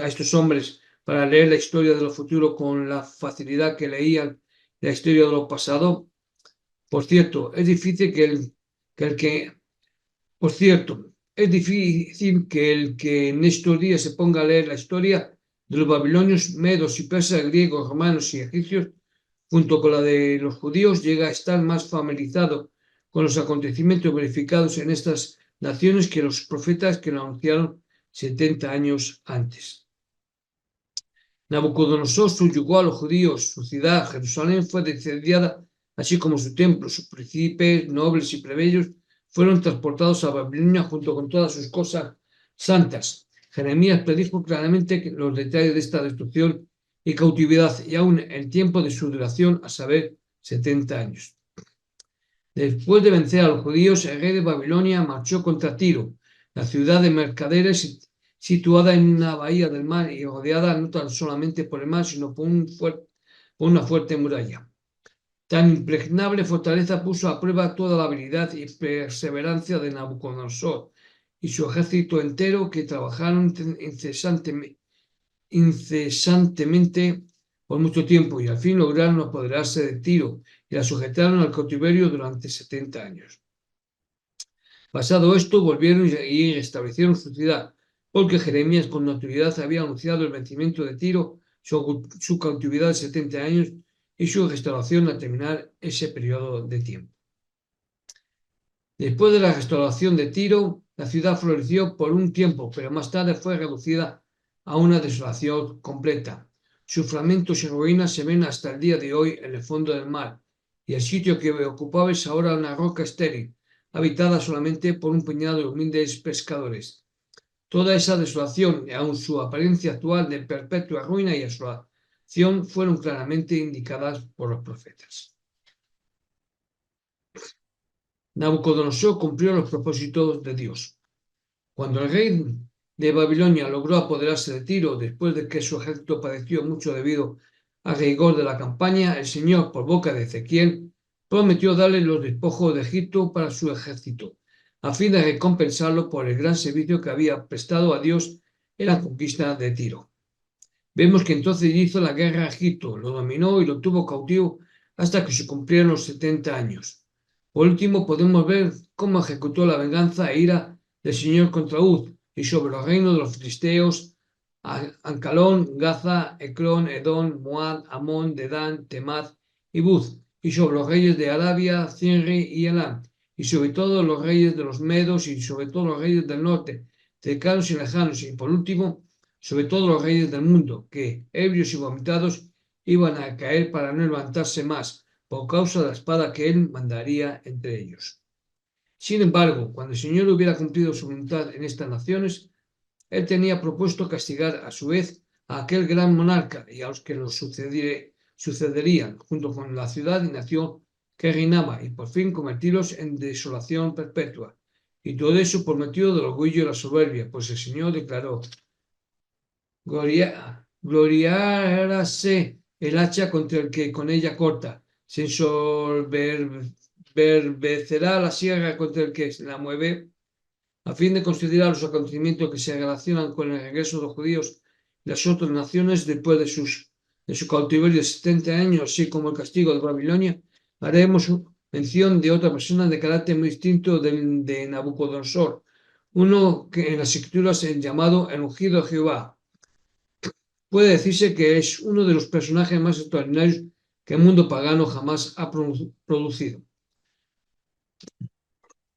estos hombres para leer la historia de lo futuro con la facilidad que leían la historia de lo pasado? Por cierto, es difícil que el que en estos días se ponga a leer la historia de los babilonios, medos y persas, griegos, romanos y egipcios, junto con la de los judíos, llega a estar más familiarizado con los acontecimientos verificados en estas naciones que los profetas que lo anunciaron 70 años antes. Nabucodonosor subyugó a los judíos, su ciudad, Jerusalén, fue incendiada, así como su templo, sus príncipes, nobles y plebeyos fueron transportados a Babilonia junto con todas sus cosas santas. Jeremías predijo claramente los detalles de esta destrucción y cautividad, y aún el tiempo de su duración, a saber, 70 años. Después de vencer a los judíos, el rey de Babilonia marchó contra Tiro, la ciudad de mercaderes situada en una bahía del mar y rodeada no tan solamente por el mar, sino por una fuerte muralla. Tan impregnable fortaleza puso a prueba toda la habilidad y perseverancia de Nabucodonosor y su ejército entero, que trabajaron incesantemente por mucho tiempo y al fin lograron apoderarse de Tiro y la sujetaron al cautiverio durante 70 años. Pasado esto, volvieron y restablecieron su ciudad, porque Jeremías con notoriedad había anunciado el vencimiento de Tiro, su cautividad de 70 años y su restauración al terminar ese periodo de tiempo. Después de la restauración de Tiro, la ciudad floreció por un tiempo, pero más tarde fue reducida a una desolación completa. Sus fragmentos y ruinas se ven hasta el día de hoy en el fondo del mar, y el sitio que ocupaba es ahora una roca estéril, habitada solamente por un puñado de humildes pescadores. Toda esa desolación y aun su apariencia actual de perpetua ruina y asolación fueron claramente indicadas por los profetas. Nabucodonosor cumplió los propósitos de Dios. Cuando el rey de Babilonia logró apoderarse de Tiro, después de que su ejército padeció mucho debido al rigor de la campaña, el Señor, por boca de Ezequiel, prometió darle los despojos de Egipto para su ejército, a fin de recompensarlo por el gran servicio que había prestado a Dios en la conquista de Tiro. Vemos que entonces hizo la guerra a Egipto, lo dominó y lo tuvo cautivo hasta que se cumplieron los 70 años. Por último, podemos ver cómo ejecutó la venganza e ira del Señor contra Uz y sobre los reinos de los filisteos, Ancalón, Gaza, Ecrón, Edón, Moab, Amón, Dedán, Temaz y Buz, y sobre los reyes de Arabia, Cinri y Elam, y sobre todo los reyes de los Medos y sobre todo los reyes del norte, cercanos y lejanos, y por último, sobre todo los reyes del mundo, que, ebrios y vomitados, iban a caer para no levantarse más, por causa de la espada que él mandaría entre ellos. Sin embargo, cuando el Señor hubiera cumplido su voluntad en estas naciones, él tenía propuesto castigar a su vez a aquel gran monarca y a los que los sucederían, junto con la ciudad y nación que reinaba, y por fin convertirlos en desolación perpetua. Y todo eso por motivo del orgullo y la soberbia, pues el Señor declaró: gloriárase el hacha contra el que con ella corta, se ensoberbecerá la sierra contra el que la mueve, a fin de considerar los acontecimientos que se relacionan con el regreso de los judíos y las otras naciones después de su cautiverio de 70 años, así como el castigo de Babilonia. Haremos mención de otra persona de carácter muy distinto de Nabucodonosor, uno que en las escrituras es llamado el ungido de Jehová. Puede decirse que es uno de los personajes más extraordinarios que el mundo pagano jamás ha producido.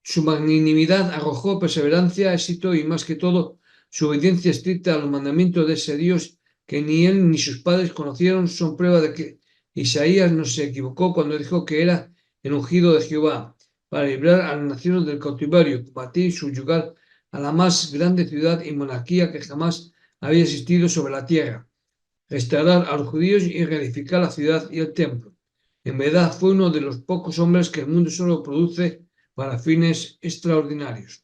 Su magnanimidad arrojó perseverancia, éxito y, más que todo, su obediencia estricta a los mandamientos de ese Dios que ni él ni sus padres conocieron, son prueba de que Isaías no se equivocó cuando dijo que era el ungido de Jehová, para librar a las naciones del cautiverio, combatir y subyugar a la más grande ciudad y monarquía que jamás había existido sobre la tierra, restaurar a los judíos y reedificar la ciudad y el templo. En verdad fue uno de los pocos hombres que el mundo solo produce para fines extraordinarios.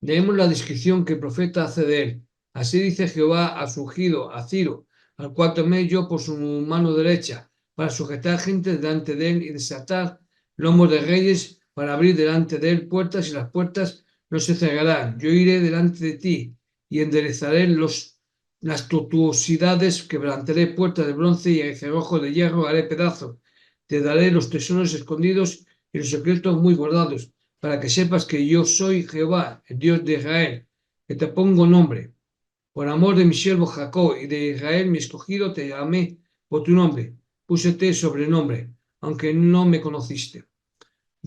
Leemos la descripción que el profeta hace de él. Así dice Jehová a su ungido, a Ciro, al cual tomé yo por su mano derecha, para sujetar gente delante de él y desatar lomos de reyes, para abrir delante de él puertas, y las puertas no se cerrarán. Yo iré delante de ti y enderezaré las tortuosidades, quebrantaré puertas de bronce y el cerrojo de hierro haré pedazos. Te daré los tesoros escondidos y los secretos muy guardados, para que sepas que yo soy Jehová, el Dios de Israel, que te pongo nombre. Por amor de mi siervo Jacob y de Israel, mi escogido, te llamé por tu nombre. Púsete sobrenombre, aunque no me conociste.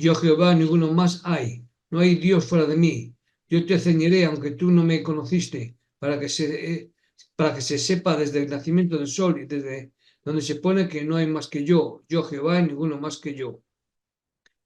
Yo Jehová, ninguno más hay. No hay Dios fuera de mí. Yo te ceñiré, aunque tú no me conociste, para que se sepa desde el nacimiento del sol y desde donde se pone que no hay más que yo Jehová y ninguno más que yo.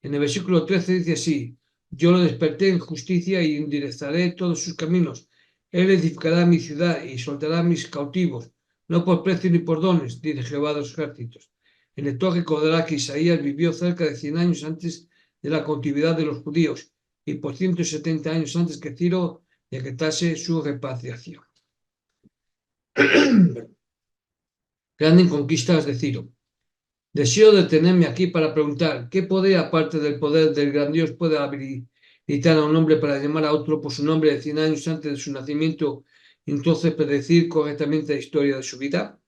En el versículo 13 dice así, yo lo desperté en justicia y enderezaré todos sus caminos. Él edificará mi ciudad y soltará a mis cautivos, no por precio ni por dones, dice Jehová de los ejércitos. El lector recordará que Isaías vivió cerca de 100 años antes de la cautividad de los judíos y por 170 años antes que Ciro decretase su repatriación. Grandes conquistas de Ciro. Deseo detenerme aquí para preguntar, ¿qué poder, aparte del poder del gran Dios, puede habilitar a un hombre para llamar a otro por su nombre 100 años antes de su nacimiento y entonces predecir correctamente la historia de su vida?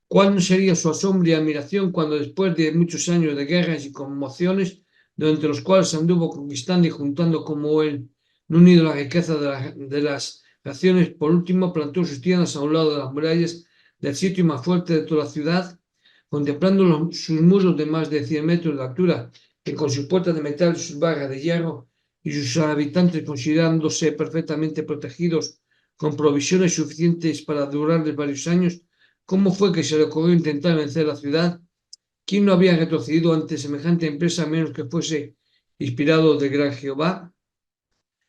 ¿Cuál no sería su asombro y admiración cuando después de muchos años de guerras y conmociones, durante los cuales anduvo conquistando y juntando como él, no unido la riqueza de las naciones, por último plantó sus tiendas a un lado de las murallas del sitio más fuerte de toda la ciudad, contemplando sus muros de más de 100 metros de altura, que con sus puertas de metal y sus barras de hierro, y sus habitantes considerándose perfectamente protegidos, con provisiones suficientes para durarles varios años? ¿Cómo fue que se le ocurrió intentar vencer la ciudad? ¿Quién no había retrocedido ante semejante empresa a menos que fuese inspirado del gran Jehová?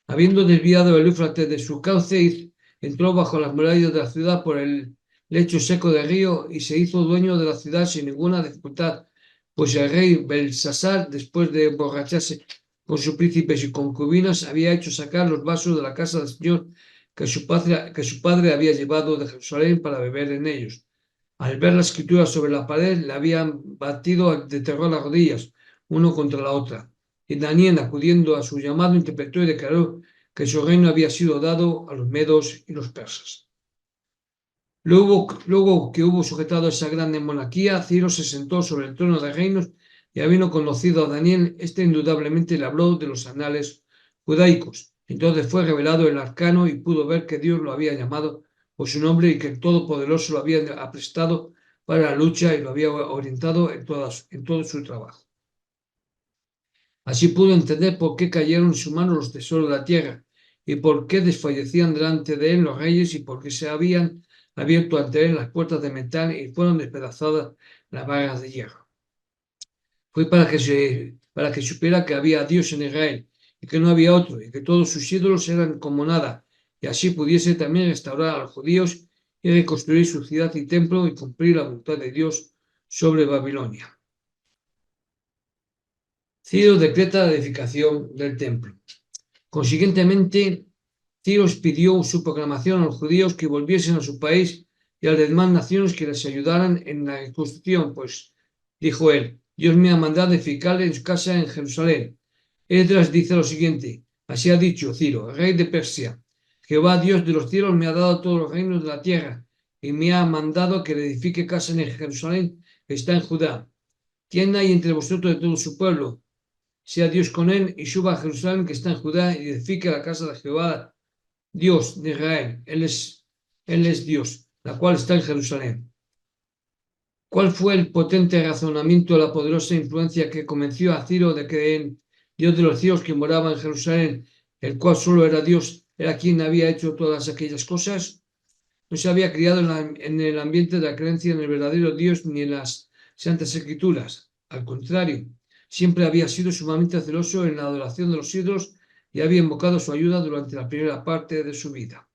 Habiendo desviado el Éufrates de su cauce, entró bajo las murallas de la ciudad por el lecho seco del río y se hizo dueño de la ciudad sin ninguna dificultad, pues el rey Belsasar, después de emborracharse con sus príncipes y concubinas, había hecho sacar los vasos de la casa del Señor que su padre había llevado de Jerusalén para beber en ellos. Al ver la escritura sobre la pared, le habían batido de terror las rodillas, uno contra la otra. Y Daniel, acudiendo a su llamado, interpretó y declaró que su reino había sido dado a los medos y los persas. Luego que hubo sujetado esa grande monarquía, Ciro se sentó sobre el trono de reinos y habiendo conocido a Daniel, este indudablemente le habló de los anales judaicos. Entonces fue revelado el arcano y pudo ver que Dios lo había llamado por su nombre y que el Todopoderoso lo había aprestado para la lucha y lo había orientado en todo su trabajo. Así pudo entender por qué cayeron en su mano los tesoros de la tierra y por qué desfallecían delante de él los reyes y por qué se habían abierto ante él las puertas de metal y fueron despedazadas las barras de hierro. Fue para que supiera que había Dios en Israel y que no había otro y que todos sus ídolos eran como nada, y así pudiese también restaurar a los judíos y reconstruir su ciudad y templo y cumplir la voluntad de Dios sobre Babilonia. Ciro decreta la edificación del templo. Consiguientemente, Ciro pidió su proclamación a los judíos que volviesen a su país y a las demás naciones que les ayudaran en la reconstrucción, pues, dijo él, Dios me ha mandado edificarle en su casa en Jerusalén. Esdras dice lo siguiente, así ha dicho Ciro, rey de Persia, Jehová Dios de los cielos me ha dado todos los reinos de la tierra y me ha mandado que le edifique casa en Jerusalén que está en Judá. ¿Quién hay entre vosotros de todo su pueblo? Sea Dios con él y suba a Jerusalén que está en Judá y edifique la casa de Jehová, Dios de Israel. Él es Dios, la cual está en Jerusalén. ¿Cuál fue el potente razonamiento de la poderosa influencia que convenció a Ciro de que en Dios de los cielos que moraba en Jerusalén, el cual solo era Dios, era quien había hecho todas aquellas cosas? No se había criado en el ambiente de la creencia en el verdadero Dios ni en las Santas Escrituras. Al contrario, siempre había sido sumamente celoso en la adoración de los ídolos y había invocado su ayuda durante la primera parte de su vida.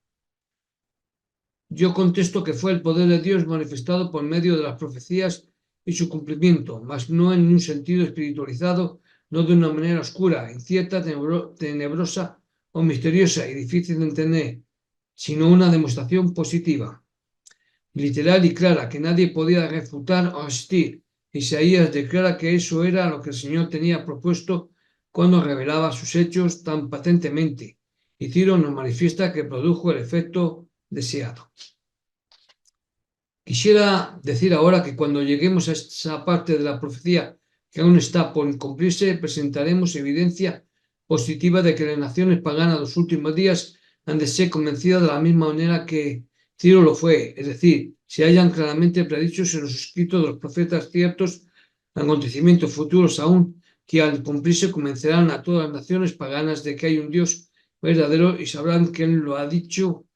Yo contesto que fue el poder de Dios manifestado por medio de las profecías y su cumplimiento, mas no en un sentido espiritualizado, no de una manera oscura, incierta, tenebrosa o misteriosa y difícil de entender, sino una demostración positiva, literal y clara, que nadie podía refutar o resistir. Isaías declara que eso era lo que el Señor tenía propuesto cuando revelaba sus hechos tan patentemente, y Ciro nos manifiesta que produjo el efecto deseado. Quisiera decir ahora que cuando lleguemos a esa parte de la profecía que aún está por cumplirse, presentaremos evidencia positiva de que las naciones paganas de los últimos días han de ser convencidas de la misma manera que Ciro lo fue, es decir, se hallan claramente predichos en los escritos de los profetas ciertos acontecimientos futuros aún que al cumplirse convencerán a todas las naciones paganas de que hay un Dios verdadero y sabrán que Él lo ha dicho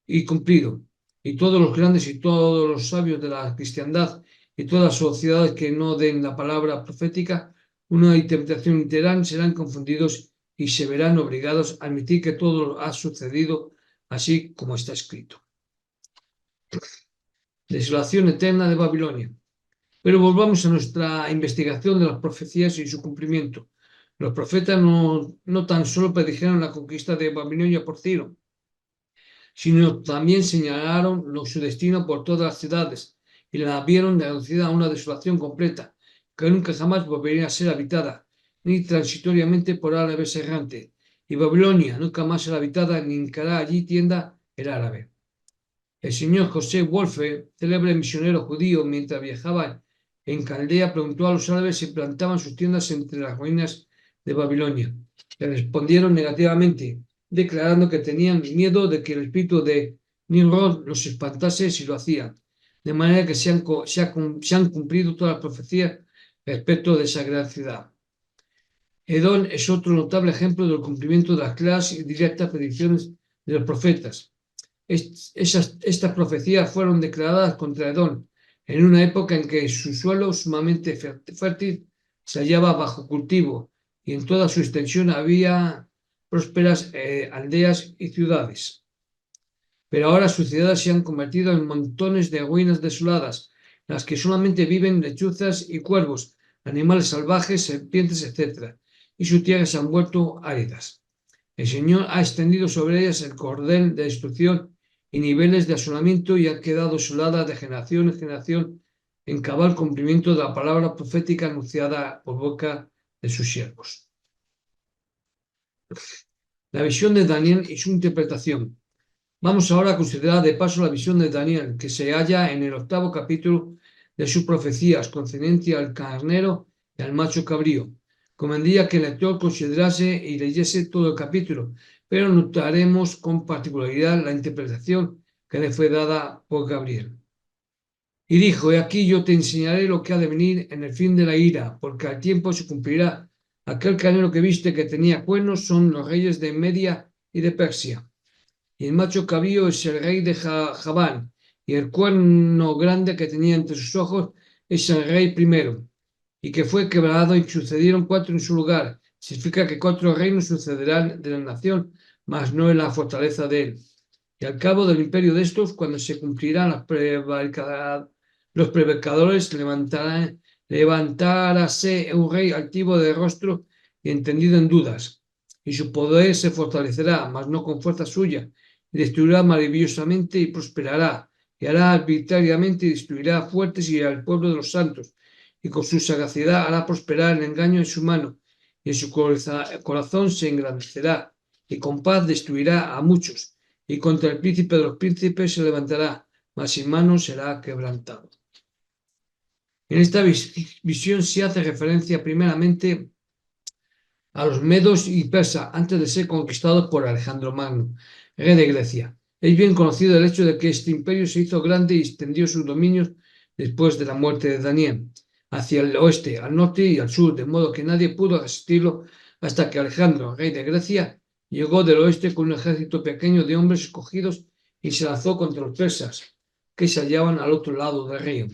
y cumplido. Y todos los grandes y todos los sabios de la cristiandad y todas las sociedades que no den la palabra profética una interpretación literal serán confundidos y se verán obligados a admitir que todo ha sucedido así como está escrito. Desolación eterna de Babilonia. Pero volvamos a nuestra investigación de las profecías y su cumplimiento. Los profetas no tan solo predijeron la conquista de Babilonia por Ciro, sino también señalaron su destino por todas las ciudades y la vieron reducida a una desolación completa, que nunca jamás volvería a ser habitada, ni transitoriamente por árabes errantes, y Babilonia nunca más será habitada ni hincará allí tienda el árabe. El señor José Wolfe, célebre misionero judío, mientras viajaba en Caldea, preguntó a los árabes si plantaban sus tiendas entre las ruinas de Babilonia. Le respondieron negativamente, declarando que tenían miedo de que el espíritu de Nimrod los espantase si lo hacían, de manera que se han cumplido todas las profecías respecto de esa gran ciudad. Edom es otro notable ejemplo del cumplimiento de las claras y directas predicciones de los profetas. Estas profecías fueron declaradas contra Edom en una época en que su suelo sumamente fértil se hallaba bajo cultivo y en toda su extensión había prósperas aldeas y ciudades. Pero ahora sus ciudades se han convertido en montones de ruinas desoladas, en las que solamente viven lechuzas y cuervos, animales salvajes, serpientes, etc. Y sus tierras se han vuelto áridas. El Señor ha extendido sobre ellas el cordel de destrucción y niveles de asolamiento y ha quedado desolada de generación en generación en cabal cumplimiento de la palabra profética anunciada por boca de sus siervos. La visión de Daniel y su interpretación. Vamos ahora a considerar de paso la visión de Daniel, que se halla en el 8º capítulo de sus profecías concerniente al carnero y al macho cabrío. Convendría que el lector considerase y leyese todo el capítulo, pero notaremos con particularidad la interpretación que le fue dada por Gabriel. Y dijo: he aquí yo te enseñaré lo que ha de venir en el fin de la ira, porque al tiempo se cumplirá. Aquel carnero que viste que tenía cuernos son los reyes de Media y de Persia. Y el macho cabrío es el rey de Javán, y el cuerno grande que tenía entre sus ojos es el rey primero, y que fue quebrado y sucedieron 4 en su lugar. Significa que 4 reinos sucederán de la nación, mas no en la fortaleza de él. Y al cabo del imperio de estos, cuando se cumplirán los prevaricadores, levantaráse un rey altivo de rostro y entendido en dudas, y su poder se fortalecerá, mas no con fuerza suya, y destruirá maravillosamente y prosperará, y hará arbitrariamente y destruirá a fuertes y al pueblo de los santos, y con su sagacidad hará prosperar el engaño en su mano, y en su corazón se engrandecerá, y con paz destruirá a muchos, y contra el príncipe de los príncipes se levantará, mas sin mano será quebrantado. En esta visión se hace referencia primeramente a los medos y persas antes de ser conquistados por Alejandro Magno, rey de Grecia. Es bien conocido el hecho de que este imperio se hizo grande y extendió sus dominios después de la muerte de Daniel, hacia el oeste, al norte y al sur, de modo que nadie pudo resistirlo hasta que Alejandro, rey de Grecia, llegó del oeste con un ejército pequeño de hombres escogidos y se lanzó contra los persas, que se hallaban al otro lado del río.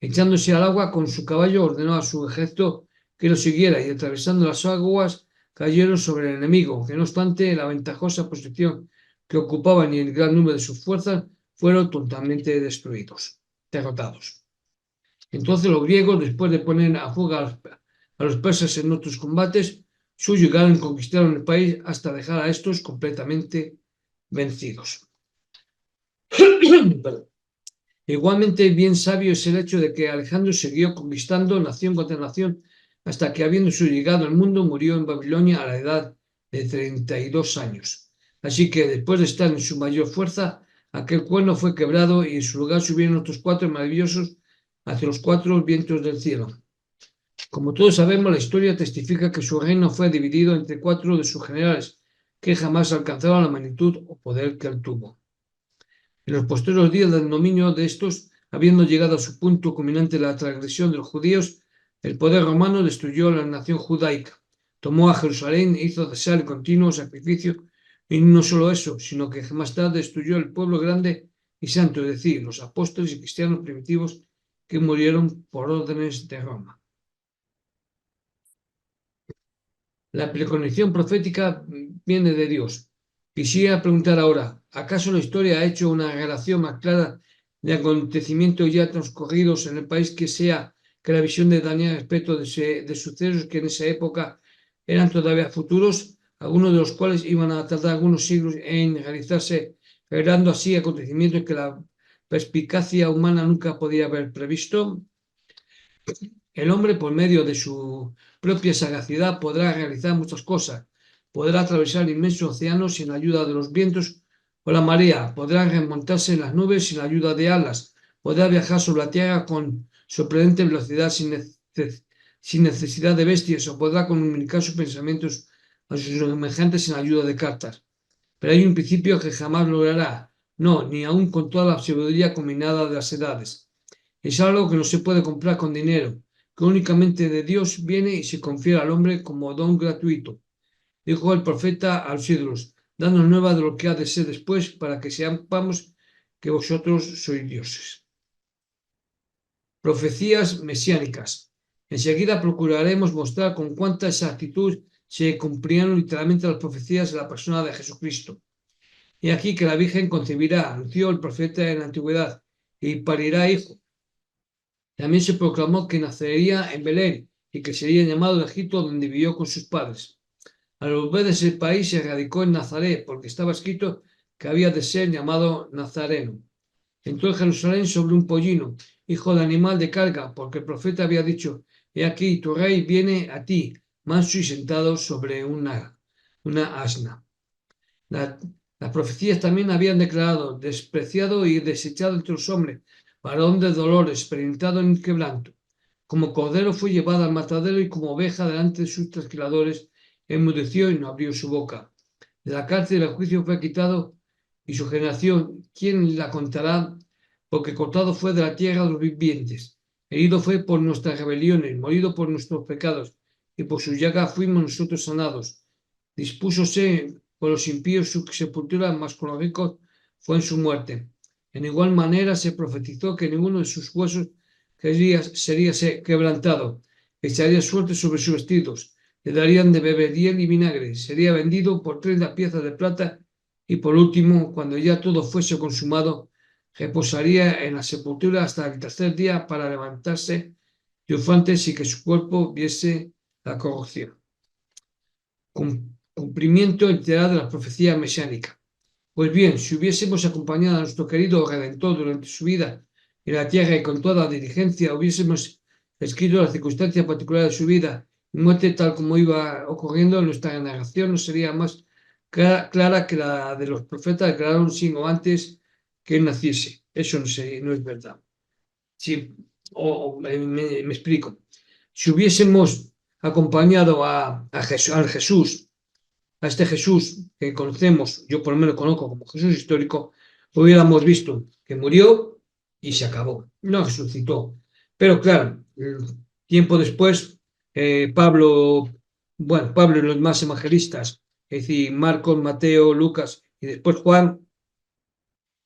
Echándose al agua con su caballo, ordenó a su ejército que lo siguiera, y atravesando las aguas cayeron sobre el enemigo, que no obstante la ventajosa posición que ocupaban y el gran número de sus fuerzas fueron totalmente derrotados. Entonces los griegos, después de poner a fuga a los persas en otros combates, subyugaron y conquistaron el país hasta dejar a estos completamente vencidos. Igualmente bien sabio es el hecho de que Alejandro siguió conquistando nación contra nación hasta que, habiendo llegado al mundo, murió en Babilonia a la edad de 32 años. Así que, después de estar en su mayor fuerza, aquel cuerno fue quebrado y en su lugar subieron otros 4 maravillosos hacia los 4 vientos del cielo. Como todos sabemos, la historia testifica que su reino fue dividido entre 4 de sus generales, que jamás alcanzaron la magnitud o poder que él tuvo. En los posteriores días del dominio de estos, habiendo llegado a su punto culminante la transgresión de los judíos, El poder romano destruyó la nación judaica, tomó a Jerusalén e hizo cesar el continuo sacrificio, y no solo eso, sino que más tarde destruyó el pueblo grande y santo, es decir, los apóstoles y cristianos primitivos que murieron por órdenes de Roma. La preconización profética viene de Dios. Quisiera preguntar ahora, ¿acaso la historia ha hecho una relación más clara de acontecimientos ya transcurridos en el país que sea que la visión de Daniel respecto de sucesos que en esa época eran todavía futuros, algunos de los cuales iban a tardar algunos siglos en realizarse, revelando así acontecimientos que la perspicacia humana nunca podía haber previsto? El hombre, por medio de su propia sagacidad, podrá realizar muchas cosas. Podrá atravesar inmensos océanos sin la ayuda de los vientos o la marea. Podrá remontarse en las nubes sin la ayuda de alas. Podrá viajar sobre la tierra con sorprendente velocidad sin necesidad de bestias. O podrá comunicar sus pensamientos a sus semejantes sin la ayuda de cartas. Pero hay un principio que jamás logrará. No, ni aun con toda la sabiduría combinada de las edades. Es algo que no se puede comprar con dinero, que únicamente de Dios viene y se confiere al hombre como don gratuito. Dijo el profeta a los ídolos, dándonos nueva de lo que ha de ser después, para que sepamos que vosotros sois dioses. Profecías mesiánicas. Enseguida procuraremos mostrar con cuánta exactitud se cumplieron literalmente las profecías de la persona de Jesucristo. Y aquí que la Virgen concebirá, anunció el profeta en la antigüedad, y parirá hijo. También se proclamó que nacería en Belén y que sería llamado de Egipto, donde vivió con sus padres. Al volver de ese país se radicó en Nazaret, porque estaba escrito que había de ser llamado Nazareno. Entró en Jerusalén sobre un pollino, hijo de animal de carga, porque el profeta había dicho, he aquí, tu rey viene a ti, manso y sentado sobre una asna. Las profecías también habían declarado, despreciado y desechado entre los hombres, varón de dolor, experimentado en quebranto. Como cordero fue llevado al matadero y como oveja delante de sus trasquiladores, enmudeció y no abrió su boca. De la cárcel del juicio fue quitado y su generación, ¿quién la contará? Porque cortado fue de la tierra de los vivientes. Herido fue por nuestras rebeliones, morido por nuestros pecados, y por su llaga fuimos nosotros sanados. Dispúsose con los impíos su sepultura, mas con los ricos fue en su muerte. En igual manera se profetizó que ninguno de sus huesos sería quebrantado, echaría suerte sobre sus vestidos, le darían de beber hiel y vinagre, sería vendido por 30 piezas de plata, y por último, cuando ya todo fuese consumado, reposaría en la sepultura hasta el tercer día para levantarse triunfante sin que su cuerpo viese la corrupción. Cumplimiento integral de la profecía mesiánica. Pues bien, si hubiésemos acompañado a nuestro querido Redentor durante su vida en la tierra y con toda diligencia hubiésemos escrito las circunstancias particulares de su vida y muerte tal como iba ocurriendo, nuestra narración no sería más clara que la de los profetas declararon siglo antes que él naciese. Eso no es verdad. Sí, me explico. Si hubiésemos acompañado a Jesús, a este Jesús que conocemos, yo por lo menos conozco como Jesús histórico, hubiéramos visto que murió y se acabó, no resucitó. Pero claro, tiempo después, Pablo y los más evangelistas, es decir, Marcos, Mateo, Lucas y después Juan,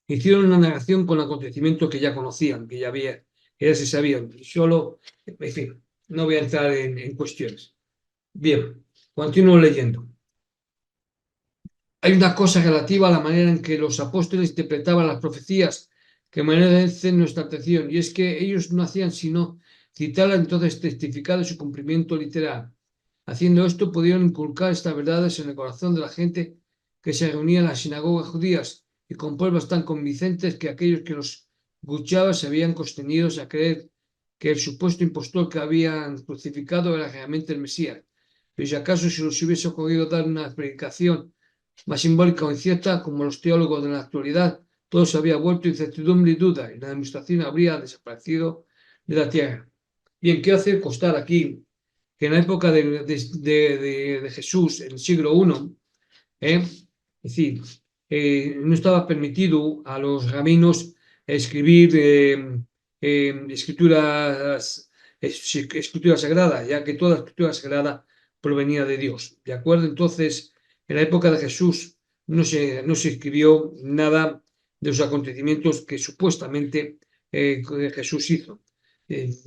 hicieron una narración con acontecimientos que ya conocían, que ya se sabían. Solo, en fin, no voy a entrar en cuestiones. Bien, continúo leyendo. Hay una cosa relativa a la manera en que los apóstoles interpretaban las profecías que merecen nuestra atención, y es que ellos no hacían sino citarlas, entonces testificar de su cumplimiento literal. Haciendo esto, pudieron inculcar estas verdades en el corazón de la gente que se reunía en las sinagogas judías, y con pruebas tan convincentes que aquellos que los escuchaban se habían sostenidos a creer que el supuesto impostor que habían crucificado era realmente el Mesías. Pero si acaso se les hubiese ocurrido dar una predicación más simbólica o incierta, como los teólogos de la actualidad, todo se había vuelto incertidumbre y duda, y la demostración habría desaparecido de la tierra. Bien, quiero hacer constar aquí que en la época de Jesús, en el siglo I, es decir, no estaba permitido a los rabinos escribir escrituras escritura sagrada, ya que toda escritura sagrada provenía de Dios. ¿De acuerdo? Entonces, en la época de Jesús no se escribió nada de los acontecimientos que supuestamente Jesús hizo.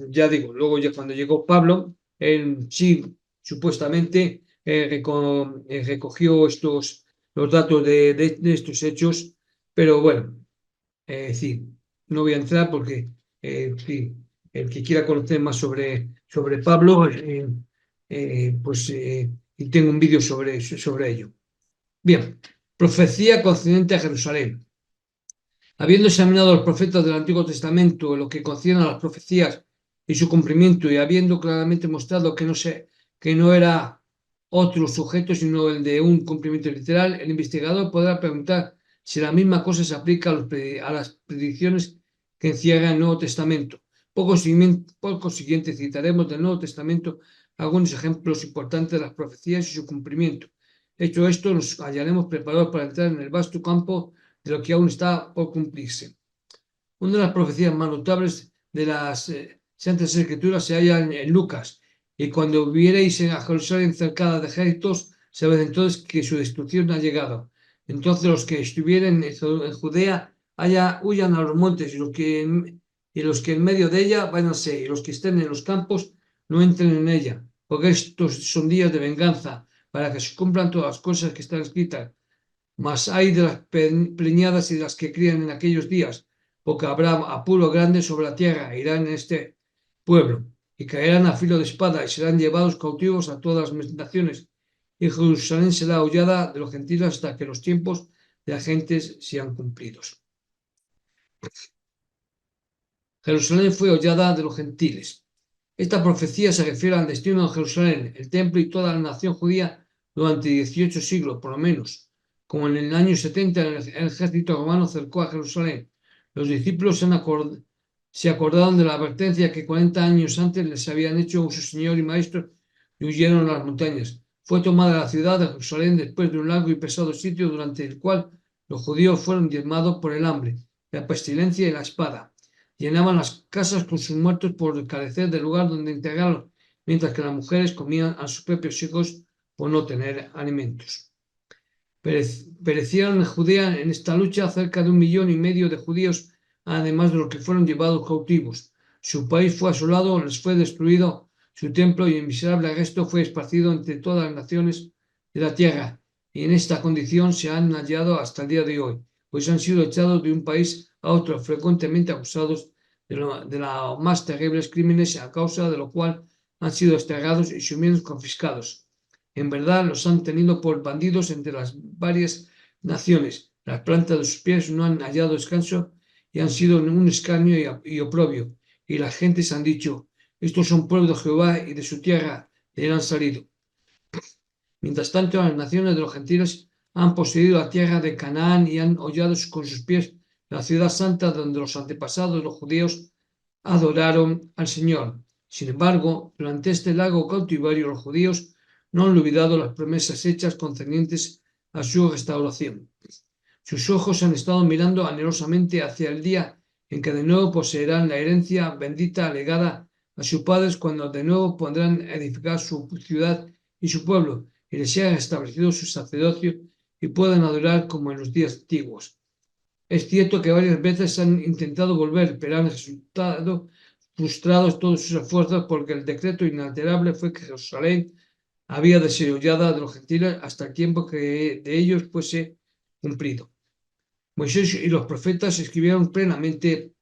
Ya digo, luego ya cuando llegó Pablo, él sí supuestamente recogió los datos de estos hechos, pero bueno, sí, no voy a entrar porque sí, el que quiera conocer más sobre Pablo, pues y tengo un vídeo sobre ello. Bien, profecía concerniente a Jerusalén. Habiendo examinado a los profetas del Antiguo Testamento en lo que concierne a las profecías y su cumplimiento, y habiendo claramente mostrado que no era otro sujeto sino el de un cumplimiento literal, el investigador podrá preguntar si la misma cosa se aplica a las predicciones que encierra el Nuevo Testamento. Por consiguiente, citaremos del Nuevo Testamento algunos ejemplos importantes de las profecías y su cumplimiento. Hecho esto, nos hallaremos preparados para entrar en el vasto campo de lo que aún está por cumplirse. Una de las profecías más notables de las Santas Escrituras se halla en Lucas. Y cuando viereis a Jerusalén cercada de ejércitos, sabed entonces que su destrucción ha llegado. Entonces los que estuvieren en Judea huyan a los montes, y los que en medio de ella váyanse, y los que estén en los campos no entren en ella, porque estos son días de venganza, para que se cumplan todas las cosas que están escritas. Mas hay de las preñadas y de las que crían en aquellos días, porque habrá apuro grande sobre la tierra, irán en este pueblo, y caerán a filo de espada, y serán llevados cautivos a todas las naciones, y Jerusalén será hollada de los gentiles hasta que los tiempos de las gentes sean cumplidos. Jerusalén fue hollada de los gentiles. Esta profecía se refiere al destino de Jerusalén, el templo y toda la nación judía durante 18 siglos, por lo menos. Como en el año 70 el ejército romano cercó a Jerusalén, los discípulos se acordaron de la advertencia que 40 años antes les habían hecho su Señor y Maestro y huyeron a las montañas. Fue tomada la ciudad de Jerusalén después de un largo y pesado sitio durante el cual los judíos fueron diezmados por el hambre, la pestilencia y la espada. Llenaban las casas con sus muertos por carecer del lugar donde enterrarlos, mientras que las mujeres comían a sus propios hijos por no tener alimentos. Perecieron en Judea en esta lucha cerca de 1,5 millones de judíos, además de los que fueron llevados cautivos. Su país fue asolado, les fue destruido su templo y el miserable resto fue esparcido entre todas las naciones de la tierra. Y en esta condición se han hallado hasta el día de hoy, pues han sido echados de un país a otro, frecuentemente acusados de los más terribles crímenes, a causa de lo cual han sido desterrados y sus bienes confiscados. En verdad los han tenido por bandidos entre las varias naciones. Las plantas de sus pies no han hallado descanso y han sido un escarnio y oprobio. Y las gentes han dicho: estos son pueblos de Jehová y de su tierra le han salido. Mientras tanto, las naciones de los gentiles han poseído la tierra de Canaán y han hollado con sus pies la ciudad santa donde los antepasados de los judíos adoraron al Señor. Sin embargo, durante este largo cautiverio los judíos no han olvidado las promesas hechas concernientes a su restauración. Sus ojos han estado mirando anhelosamente hacia el día en que de nuevo poseerán la herencia bendita legada a sus padres, cuando de nuevo podrán edificar su ciudad y su pueblo, y les sea establecido su sacerdocio y puedan adorar como en los días antiguos. Es cierto que varias veces han intentado volver, pero han resultado frustrados todos sus esfuerzos, porque el decreto inalterable fue que Jerusalén había de ser hollada de los gentiles hasta el tiempo que de ellos fuese cumplido. Moisés y los profetas escribieron plenamente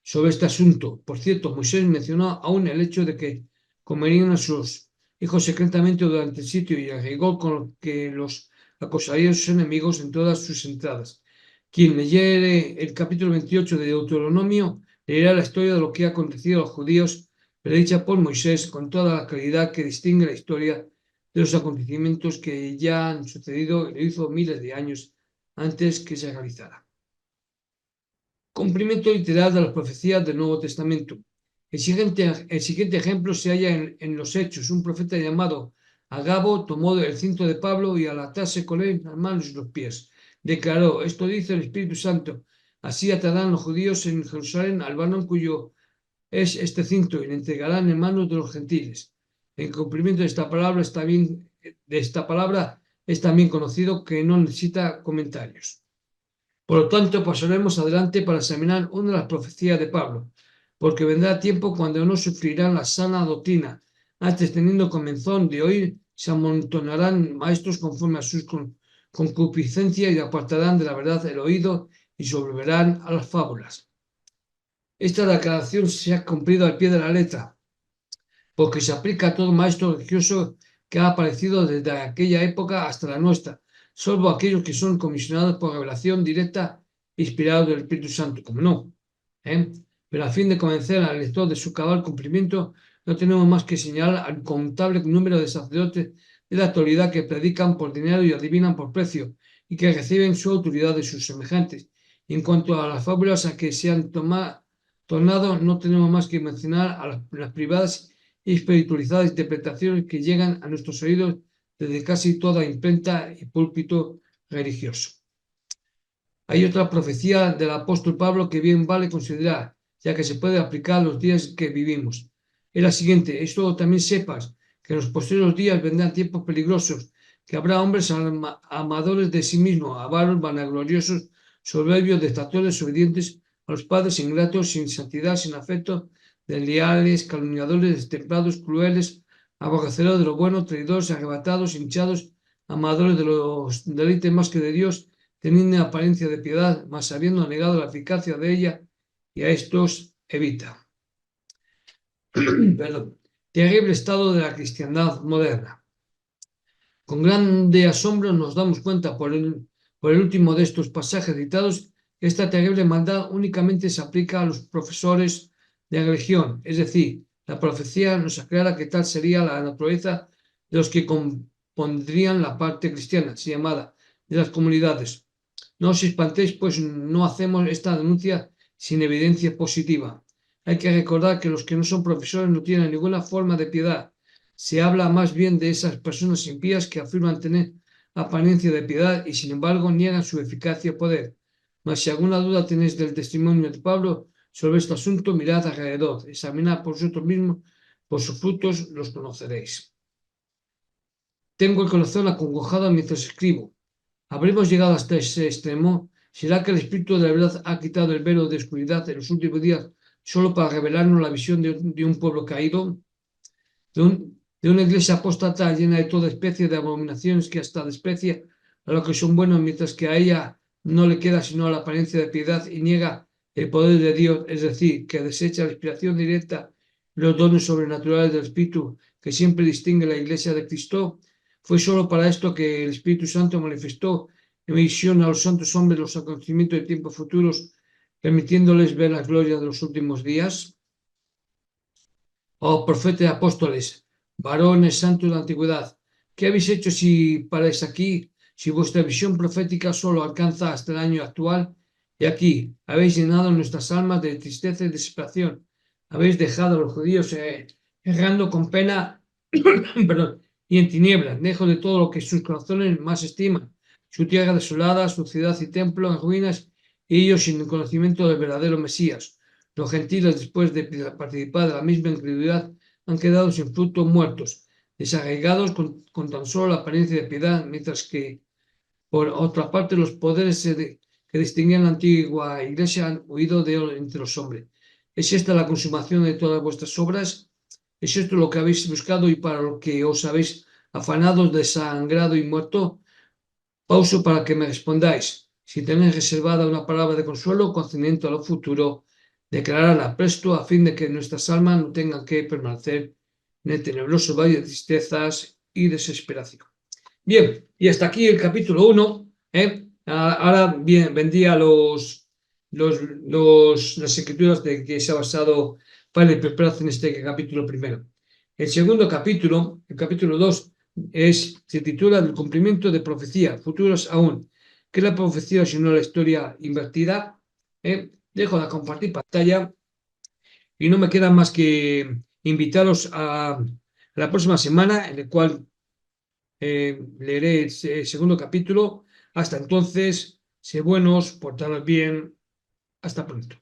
sobre este asunto. Por cierto, Moisés mencionó aún el hecho de que comerían a sus hijos secretamente durante el sitio, y el rigor con lo que los acosarían sus enemigos en todas sus entradas. Quien leyere el capítulo 28 de Deuteronomio leerá la historia de lo que ha acontecido a los judíos, predicha por Moisés con toda la claridad que distingue la historia de los acontecimientos que ya han sucedido y lo hizo miles de años antes que se realizara. Cumplimiento literal de las profecías del Nuevo Testamento. El siguiente ejemplo se halla en los Hechos. Un profeta llamado Agabo tomó el cinto de Pablo y, al atarse con él las manos y los pies, declaró: esto dice el Espíritu Santo, así atarán los judíos en Jerusalén al varón cuyo es este cinto y le entregarán en manos de los gentiles. En cumplimiento de esta palabra es también conocido que no necesita comentarios. Por lo tanto, pasaremos adelante para examinar una de las profecías de Pablo, porque vendrá tiempo cuando no sufrirán la sana doctrina. Antes, teniendo comezón de oír, se amontonarán maestros conforme a sus concupiscencias y apartarán de la verdad el oído y se volverán a las fábulas. Esta declaración se ha cumplido al pie de la letra, porque se aplica a todo maestro religioso que ha aparecido desde aquella época hasta la nuestra, salvo aquellos que son comisionados por revelación directa inspirados del Espíritu Santo, como no. Pero a fin de convencer al lector de su cabal cumplimiento, no tenemos más que señalar al contable número de sacerdotes de la actualidad que predican por dinero y adivinan por precio, y que reciben su autoridad de sus semejantes. Y en cuanto a las fábulas a que se han tornado, no tenemos más que mencionar a las privadas y espiritualizadas interpretaciones que llegan a nuestros oídos desde casi toda imprenta y púlpito religioso. Hay otra profecía del apóstol Pablo que bien vale considerar, ya que se puede aplicar a los días que vivimos. Es la siguiente: esto también sepas, que en los posteriores días vendrán tiempos peligrosos, que habrá hombres amadores de sí mismos, avaros, vanagloriosos, soberbios, detractores, desobedientes a los padres, ingratos, sin santidad, sin afecto, desleales, calumniadores, destemplados, crueles, aborrecedores de lo bueno, traidores, arrebatados, hinchados, amadores de los deleites más que de Dios, teniendo apariencia de piedad, mas habiendo negado la eficacia de ella, y a estos evita. Perdón. Terrible estado de la cristiandad moderna. Con grande asombro nos damos cuenta por el último de estos pasajes citados que esta terrible maldad únicamente se aplica a los profesores de religión, es decir, la profecía nos aclara que tal sería la naturaleza de los que compondrían la parte cristiana, así llamada, de las comunidades. No os espantéis, pues no hacemos esta denuncia sin evidencia positiva. Hay que recordar que los que no son profesores no tienen ninguna forma de piedad. Se habla más bien de esas personas impías que afirman tener apariencia de piedad y sin embargo niegan su eficacia y poder. Mas si alguna duda tenéis del testimonio de Pablo sobre este asunto, mirad alrededor, examinad por vosotros mismos, por sus frutos los conoceréis. Tengo el corazón acongojado mientras escribo. ¿Habremos llegado hasta ese extremo? ¿Será que el Espíritu de la verdad ha quitado el velo de oscuridad en los últimos días solo para revelarnos la visión de un pueblo caído? De una iglesia apóstata llena de toda especie de abominaciones que hasta desprecia a lo que son buenos, mientras que a ella no le queda sino la apariencia de piedad y niega el poder de Dios, es decir, que desecha la inspiración directa y los dones sobrenaturales del Espíritu que siempre distingue la iglesia de Cristo. Fue solo para esto que el Espíritu Santo manifestó en visión a los santos hombres los acontecimientos de tiempos futuros, permitiéndoles ver la gloria de los últimos días. Oh profetas y apóstoles, varones santos de la antigüedad, ¿qué habéis hecho si paráis aquí, si vuestra visión profética solo alcanza hasta el año actual? Y aquí habéis llenado nuestras almas de tristeza y desesperación. Habéis dejado a los judíos errando con pena perdón, y en tinieblas, lejos de todo lo que sus corazones más estiman, su tierra desolada, su ciudad y templo en ruinas, y ellos sin el conocimiento del verdadero Mesías. Los gentiles, después de participar de la misma incredulidad, han quedado sin fruto, muertos, desarraigados con tan solo la apariencia de piedad, mientras que, por otra parte, los poderes que distinguían la antigua iglesia han huido de entre los hombres. ¿Es esta la consumación de todas vuestras obras? ¿Es esto lo que habéis buscado y para lo que os habéis afanado, desangrado y muerto? Pauso para que me respondáis. Si tenéis reservada una palabra de consuelo concerniente a lo futuro, declararla presto a fin de que nuestras almas no tengan que permanecer en el tenebroso valle de tristezas y desesperación. Bien, y hasta aquí el capítulo 1. Ahora bien, vendría las escrituras de que se ha basado para el preparación en este capítulo primero. El segundo capítulo, el capítulo 2, se titula El cumplimiento de profecía, futuros aún. ¿Qué es la profecía sino la historia invertida? Dejo de compartir pantalla y no me queda más que invitaros a la próxima semana, en el cual leeré el segundo capítulo. Hasta entonces, sé buenos, portaros bien. Hasta pronto.